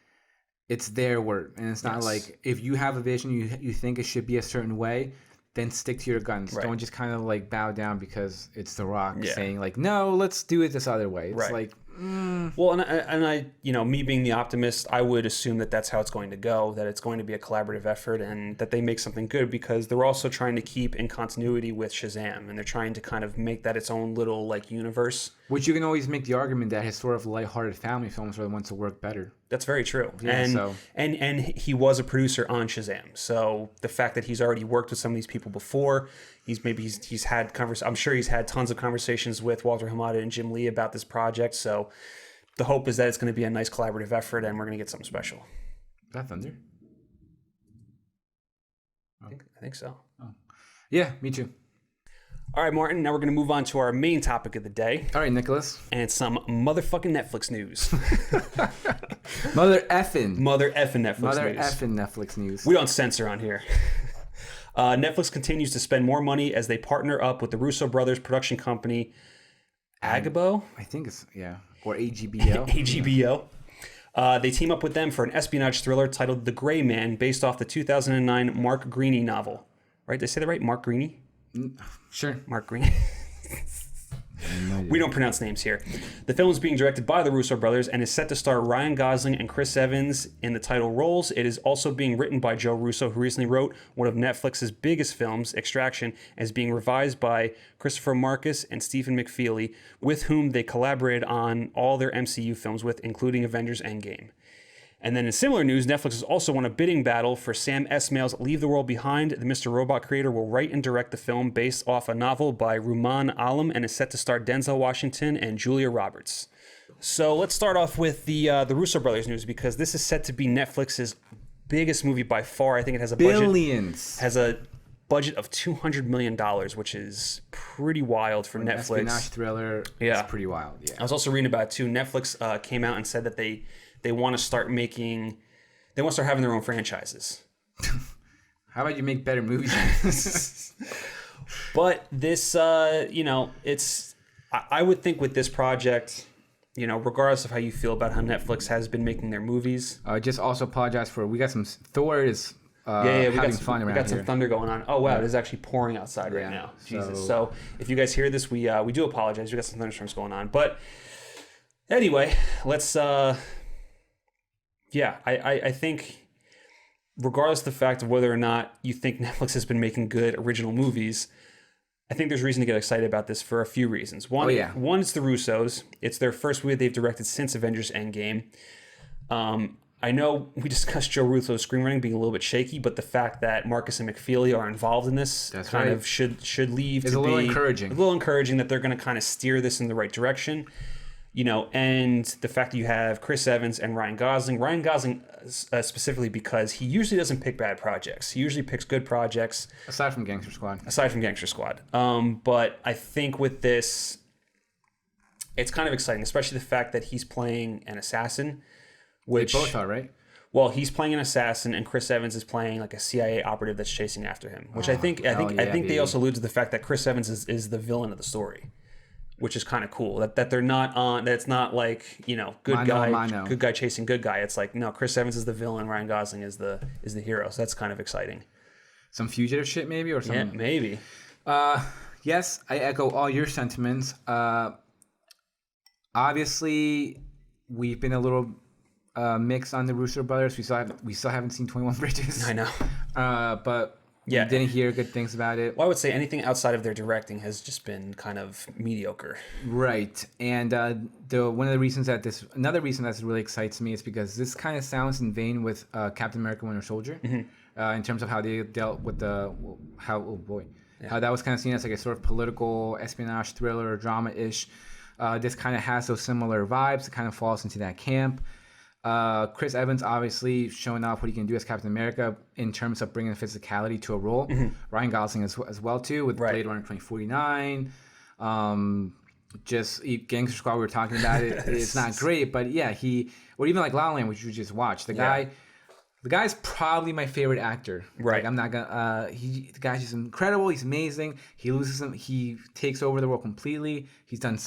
it's their word. And it's not like, if you have a vision, you think it should be a certain way, then stick to your guns. Right. Don't just kind of like bow down because it's The Rock saying like, no, let's do it this other way. It's like, Well, and I, you know, me being the optimist, I would assume that that's how it's going to go, that it's going to be a collaborative effort, and that they make something good, because they're also trying to keep in continuity with Shazam, and they're trying to kind of make that its own little like universe. Which you can always make the argument that his sort of lighthearted family films are the ones that work better. That's very true. Yeah, and he was a producer on Shazam, so the fact that he's already worked with some of these people before, he's had I'm sure he's had tons of conversations with Walter Hamada and Jim Lee about this project. So the hope is that it's going to be a nice collaborative effort, and we're going to get something special. Is that thunder? I think so. Oh. Yeah, me too. All right, Martin, now we're going to move on to our main topic of the day. All right, Nicholas. And it's some motherfucking Netflix news. Mother effing Netflix news. We don't censor on here. Netflix continues to spend more money as they partner up with the Russo brothers production company, Agabo? I think it's, or AGBO. AGBO. They team up with them for an espionage thriller titled The Gray Man, based off the 2009 Mark Greaney novel. Right? Did I say that right? Mark Greaney? Sure. Mark Greaney. We don't pronounce names here. The film is being directed by the Russo brothers and is set to star Ryan Gosling and Chris Evans in the title roles. It is also being written by Joe Russo, who recently wrote one of Netflix's biggest films, Extraction, as being revised by Christopher Marcus and Stephen McFeely, with whom they collaborated on all their MCU films with, including Avengers Endgame. And then in similar news, Netflix has also won a bidding battle for Sam Esmail's Leave the World Behind. The Mr. Robot creator will write and direct the film based off a novel by Rumaan Alam and is set to star Denzel Washington and Julia Roberts. So let's start off with the Russo brothers news, because this is set to be Netflix's biggest movie by far. I think it has a budget of $200 million, which is pretty wild for Netflix. Espionage thriller. Yeah, it's pretty wild. Yeah. I was also reading about it too. Netflix came out and said that they want to start having their own franchises. How about you make better movies? But this, it's. I would think with this project, regardless of how you feel about how Netflix has been making their movies. Just also apologize for, we got some, Thor is we having got fun around we got some here. thunder going on. Oh wow, it is actually pouring outside right now. Jesus. So if you guys hear this, we do apologize. We got some thunderstorms going on. But anyway, let's I think regardless of the fact of whether or not you think Netflix has been making good original movies, I think there's reason to get excited about this for a few reasons. One, it's the Russos. It's their first movie they've directed since Avengers Endgame. I know we discussed Joe Russo's screenwriting being a little bit shaky, but the fact that Marcus and McFeely are involved in this of should leave it's to a little be encouraging. A little encouraging that they're going to kind of steer this in the right direction. And the fact that you have Chris Evans and Ryan Gosling specifically because he usually doesn't pick bad projects. He usually picks good projects. Aside from Gangster Squad. But I think with this, it's kind of exciting, especially the fact that he's playing an assassin. Which, they both are, right? Well, he's playing an assassin, and Chris Evans is playing like a CIA operative that's chasing after him. Which I think they also allude to the fact that Chris Evans is the villain of the story, which is kind of cool. That they're not on. That it's not like good guy chasing good guy. It's like no, Chris Evans is the villain. Ryan Gosling is the hero. So that's kind of exciting. Some fugitive shit, maybe, or something. Yeah, maybe. Yes, I echo all your sentiments. Obviously, we've been a little mixed on the Russo brothers. We still haven't seen 21 Bridges. I know. But we didn't hear good things about it. Well, I would say anything outside of their directing has just been kind of mediocre. Right. And another reason that really excites me is because this kind of sounds in vein with Captain America: Winter Soldier, in terms of how they dealt with how that was kind of seen as like a sort of political espionage thriller, drama-ish. This kind of has those similar vibes. It kind of falls into that camp. Chris Evans obviously showing off what he can do as Captain America in terms of bringing physicality to a role. Ryan Gosling as well too with Blade Runner 2049. Just Gangster Squad, we were talking about it. It's not great, but yeah, or even like La La Land, which we just watched. The guy's probably my favorite actor. Right. Like, I'm not gonna. The guy's just incredible. He's amazing. He takes over the role completely. He's done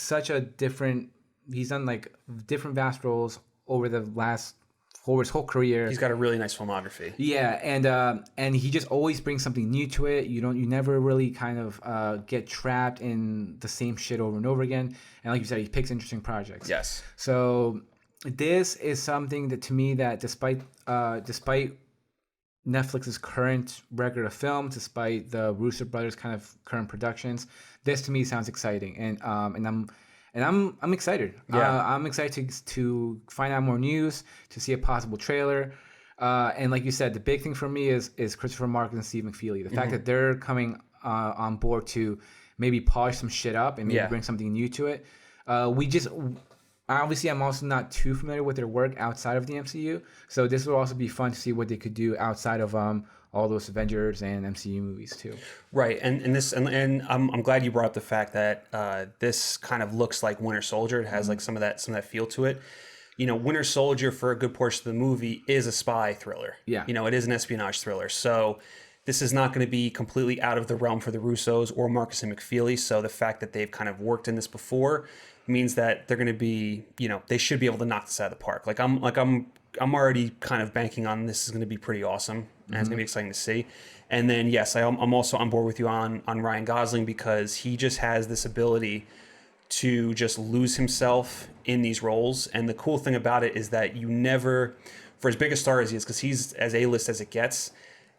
like different vast roles over his whole career. He's got a really nice filmography. Yeah, and he just always brings something new to it. You never really kind of get trapped in the same shit over and over again. And like you said, he picks interesting projects. Yes. So this is something that to me that despite Netflix's current record of films, despite the Russo brothers' kind of current productions, this to me sounds exciting, and I'm excited. Yeah. I'm excited to find out more news, to see a possible trailer, and like you said, the big thing for me is Christopher Marcus and Steve McFeely. The fact that they're coming on board to maybe polish some shit up and maybe bring something new to it. Obviously, I'm also not too familiar with their work outside of the MCU, so this will also be fun to see what they could do outside of all those Avengers and MCU movies too. Right, and I'm glad you brought up the fact that this kind of looks like Winter Soldier. It has like some of that feel to it. Winter Soldier for a good portion of the movie is a spy thriller. Yeah, it is an espionage thriller. So this is not going to be completely out of the realm for the Russos or Marcus and McFeely. So the fact that they've kind of worked in this before means that they're going to be, they should be able to knock this out of the park. I'm already kind of banking on this is going to be pretty awesome, and it's going to be exciting to see. And then yes, I'm also on board with you on Ryan Gosling because he just has this ability to just lose himself in these roles. And the cool thing about it is that you never, for as big a star as he is, because he's as A-list as it gets,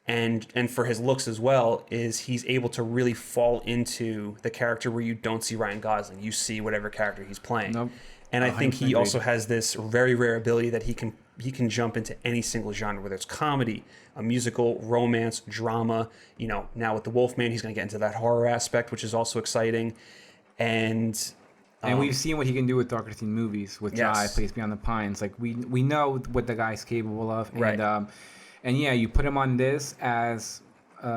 and for his looks as well, is he's able to really fall into the character where you don't see Ryan Gosling. You see whatever character he's playing. Nope. And I think he also has this very rare ability that he can jump into any single genre, whether it's comedy, a musical, romance, drama. Now with The Wolfman, he's going to get into that horror aspect, which is also exciting. And And we've seen what he can do with darker themed movies, with Drive, Place Beyond the Pines. Like we know what the guy's capable of. And, Right. And yeah, you put him on this as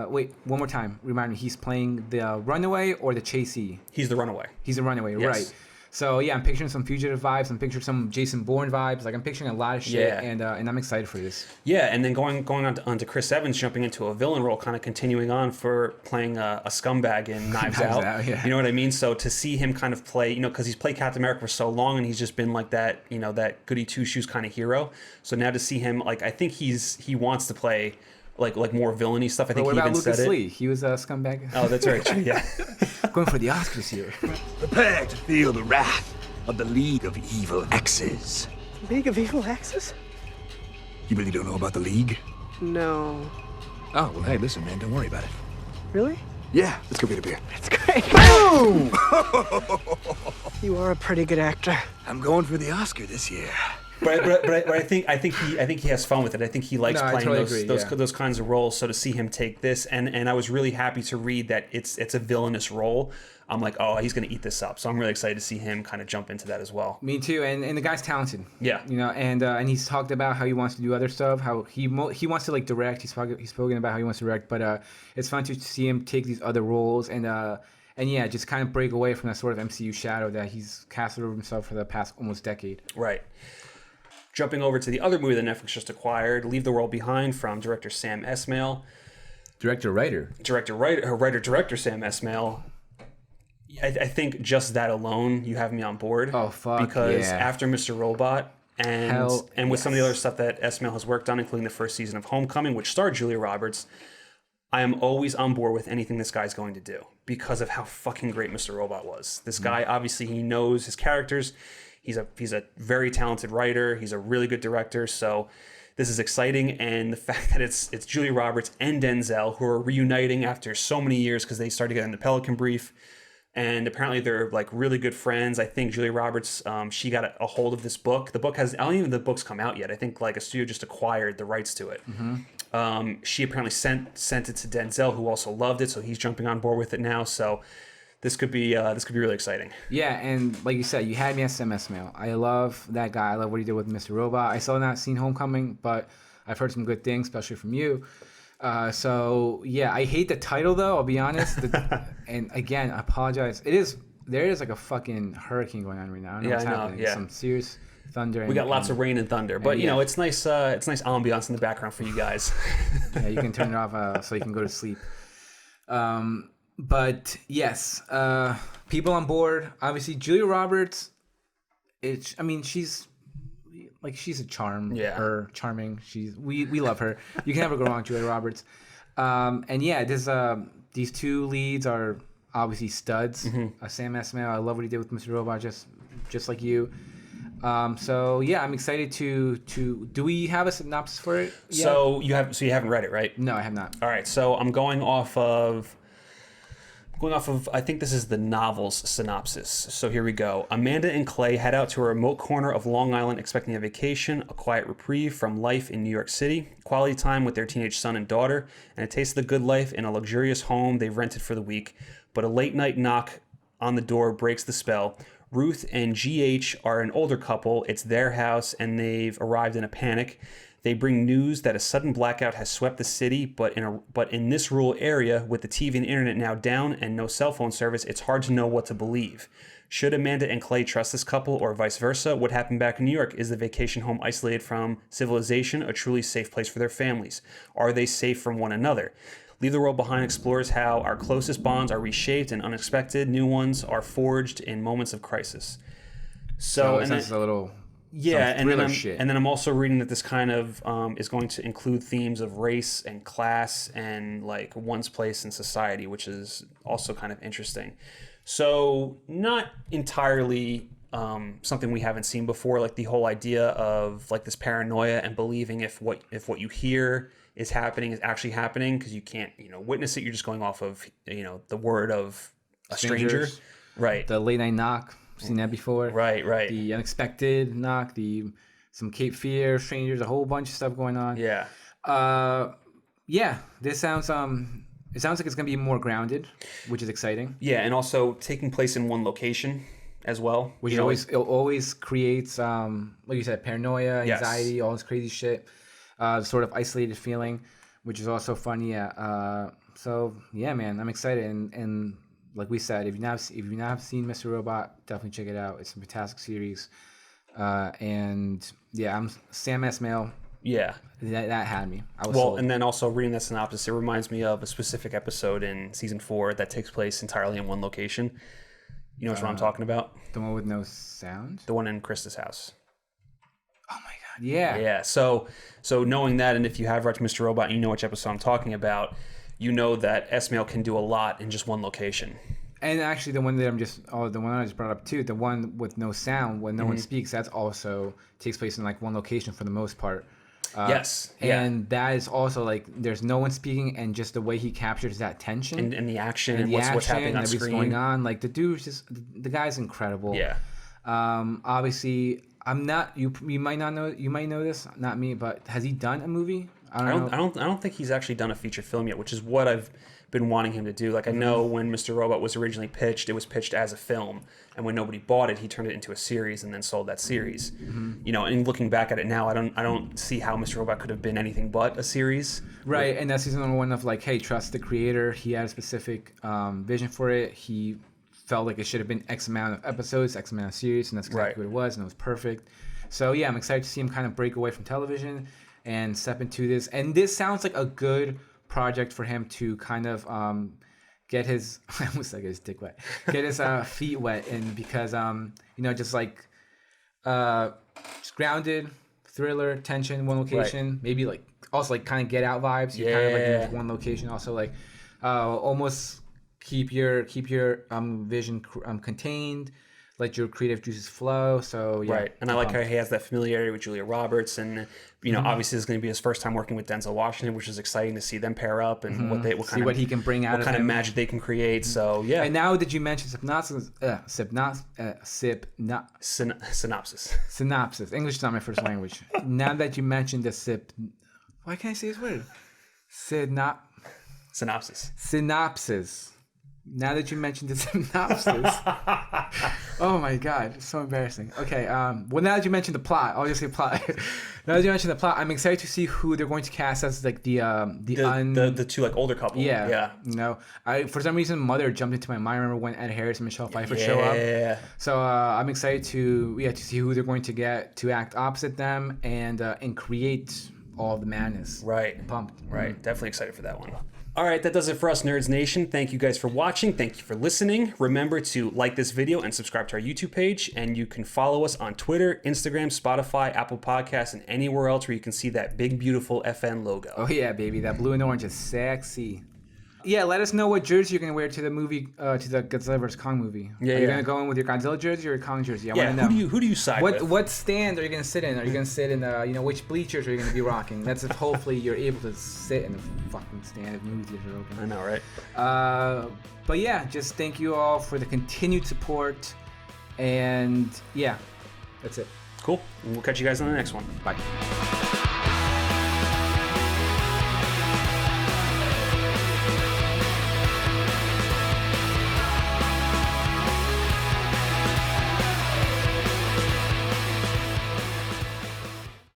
wait, one more time. Remind me, he's playing the Runaway or the Chasee? He's the Runaway. He's a Runaway, Yes. right? So yeah, I'm picturing some fugitive vibes. I'm picturing some Jason Bourne vibes. Like I'm picturing a lot of shit, Yeah. and I'm excited for this. Yeah, and then going on to Chris Evans jumping into a villain role, kind of continuing on for playing a scumbag in Knives Out. Yeah. You know what I mean? So to see him kind of play, because he's played Captain America for so long, and he's just been like that, that goody two shoes kind of hero. So now to see him, like, I think he wants to play like more villainy stuff. I think But what he about even Lucas said it. Lee? He was a scumbag. Oh, that's right. Yeah. Going for the Oscars here. Prepare to feel the wrath of the League of Evil Exes. League of Evil Exes? You really don't know about the League? No. Oh, well, hey, listen, man, don't worry about it. Really? Yeah, let's go get a beer. That's great. Boom! You are a pretty good actor. I'm going for the Oscar this year. But I think he has fun with it. I think he likes No, I playing totally agree, yeah. those kinds of roles. So to see him take this, and I was really happy to read that it's a villainous role. I'm like, oh, he's gonna eat this up. So I'm really excited to see him kind of jump into that as well. Me too, and the guy's talented. Yeah. And he's talked about how he wants to do other stuff, how he wants to like direct. He's spoken about how he wants to direct, but it's fun to see him take these other roles and yeah, just kind of break away from that sort of MCU shadow that he's casted over himself for the past almost decade. Right. Jumping over to the other movie that Netflix just acquired, Leave the World Behind, from director Sam Esmail. Writer Sam Esmail. I think just that alone, you have me on board. Oh, fuck, because yeah. after Mr. Robot and with some of the yes. other stuff that Esmail has worked on, including the first season of Homecoming, which starred Julia Roberts, I am always on board with anything this guy's going to do because of how fucking great Mr. Robot was. This guy, obviously, he knows his characters. He's a very talented writer. He's a really good director. So this is exciting, and the fact that it's Julia Roberts and Denzel who are reuniting after so many years because they started getting the Pelican Brief, and apparently they're like really good friends. I think Julia Roberts, she got a hold of this book. The book I don't even the book's come out yet. I think like a studio just acquired the rights to it. She apparently sent it to Denzel, who also loved it, so he's jumping on board with it now. So this could be really exciting. Yeah, and like you said, you had me at Sam Esmail. I love that guy. I love what he did with Mr. Robot. I still have not seen Homecoming, but I've heard some good things, especially from you. So yeah, I hate the title though. I'll be honest. And again, I apologize. There is like a fucking hurricane going on right now. I don't know what's happening. Yeah. Some serious thunder. We got lots of rain and thunder, but it's nice. It's nice ambiance in the background for you guys. Yeah, you can turn it off so you can go to sleep. But yes, people on board. Obviously, Julia Roberts. She's a charm. Yeah. Her charming. We love her. You can never go wrong with Julia Roberts. And yeah, these two leads are obviously studs. Sam Esmail, I love what he did with Mr. Robot, just like you. So yeah, I'm excited to. Do we have a synopsis for it yet? So you haven't read it, right? No, I have not. All right, so I'm going off of, I think this is the novel's synopsis. So here we go. Amanda and Clay head out to a remote corner of Long Island expecting a vacation, a quiet reprieve from life in New York City, quality time with their teenage son and daughter, and a taste of the good life in a luxurious home they've rented for the week. But a late night knock on the door breaks the spell. Ruth and GH are an older couple. It's their house, and they've arrived in a panic. They bring news that a sudden blackout has swept the city, but in this rural area, with the TV and internet now down and no cell phone service, it's hard to know what to believe. Should Amanda and Clay trust this couple, or vice versa? What happened back in New York? Is the vacation home isolated from civilization, a truly safe place for their families? Are they safe from one another? Leave the World Behind explores how our closest bonds are reshaped and unexpected new ones are forged in moments of crisis. So it sounds a little... Yeah, and shit. then I'm also reading that this kind of is going to include themes of race and class and like one's place in society, which is also kind of interesting. So not entirely something we haven't seen before, like the whole idea of like this paranoia and believing if what you hear is happening is actually happening, because you can't witness it. You're just going off of the word of a stranger, right? The late night knock. Seen that before. Right. The unexpected knock, some Cape Fear, strangers, a whole bunch of stuff going on. Yeah. This sounds it sounds like it's gonna be more grounded, which is exciting. Yeah, and also taking place in one location. as well. Which You know, it always creates, like you said, paranoia, Yes. anxiety, all this crazy shit. Sort of isolated feeling, which is also fun. Yeah. So yeah, man, I'm excited. And like we said, if you not have seen Mr. Robot, definitely check it out. It's a fantastic series. And yeah, I'm Sam Esmail. yeah. That had me. I was Well, sold. and then also reading that synopsis, it reminds me of a specific episode in season 4 that takes place entirely in one location. You know what I'm talking about? The one with no sound. The one in Krista's house. Oh my god. Yeah. Yeah. So knowing that, and if you have watched Mr. Robot and you know which episode I'm talking about, you know that Esmail can do a lot in just one location. And actually, the one that the one I just brought up too, the one with no sound when no one speaks, that's also takes place in like one location for the most part. Yes. And that is also like there's no one speaking, and just the way he captures that tension And the action and and the what's action happening on and what's screen. going on. Like the dude's just the guy's incredible. Yeah. Obviously, I'm not. You might not know. You might know this, not me. But has he done a movie? I don't think he's actually done a feature film yet, which is what I've been wanting him to do. Like I know when Mr. Robot was originally pitched, it was pitched as a film, and when nobody bought it, he turned it into a series and then sold that series. You know, and looking back at it now, I don't see how Mr. Robot could have been anything but a series. Right, and that's season one of like, hey, trust the creator. He had a specific vision for it. He felt like it should have been X amount of episodes, X amount of series, and that's exactly what it was, and it was perfect. So yeah, I'm excited to see him kind of break away from television and step into this. And this sounds like a good project for him to kind of get his I almost like his dick wet, get his feet wet, and because just like just grounded, thriller, tension, one location, maybe like also like kind of Get Out vibes. You kind of like in one location, also like almost keep your vision contained. Let your creative juices flow. So yeah, Right, and I like how he has that familiarity with Julia Roberts, and obviously it's going to be his first time working with Denzel Washington, which is exciting to see them pair up and what he can bring out what of kind of him. magic they can create. So yeah, And now that you mentioned synopsis, English is not my first language. Now that you mentioned why can't I say this word? Synopsis. Now that you mentioned the synopsis. Oh my god, it's so embarrassing. Okay, well now that you mentioned the plot, I'll just say plot. Now that you mentioned the plot, I'm excited to see who they're going to cast as like the two like older couple. Yeah. For some reason, Mother jumped into my mind. I remember when Ed Harris and Michelle Pfeiffer show up. Yeah. So I'm excited to see who they're going to get to act opposite them and create all the madness. Right. I'm pumped. Right. Definitely excited for that one. All right, that does it for us, Nerds Nation. Thank you guys for watching. Thank you for listening. Remember to like this video and subscribe to our YouTube page. And you can follow us on Twitter, Instagram, Spotify, Apple Podcasts, and anywhere else where you can see that big, beautiful FN logo. Oh, yeah, baby. That blue and orange is sexy. Yeah, let us know what jersey you're going to wear to the movie, to the Godzilla vs. Kong movie. Are you going to go in with your Godzilla jersey or your Kong jersey? I want to know. Who do you side with? What stand are you going to sit in? Are you going to sit in, which bleachers are you going to be rocking? That's if hopefully you're able to sit in the fucking stand if movie theaters are open. I know, right? But yeah, just thank you all for the continued support. And yeah, that's it. Cool. And we'll catch you guys on the next one. Bye.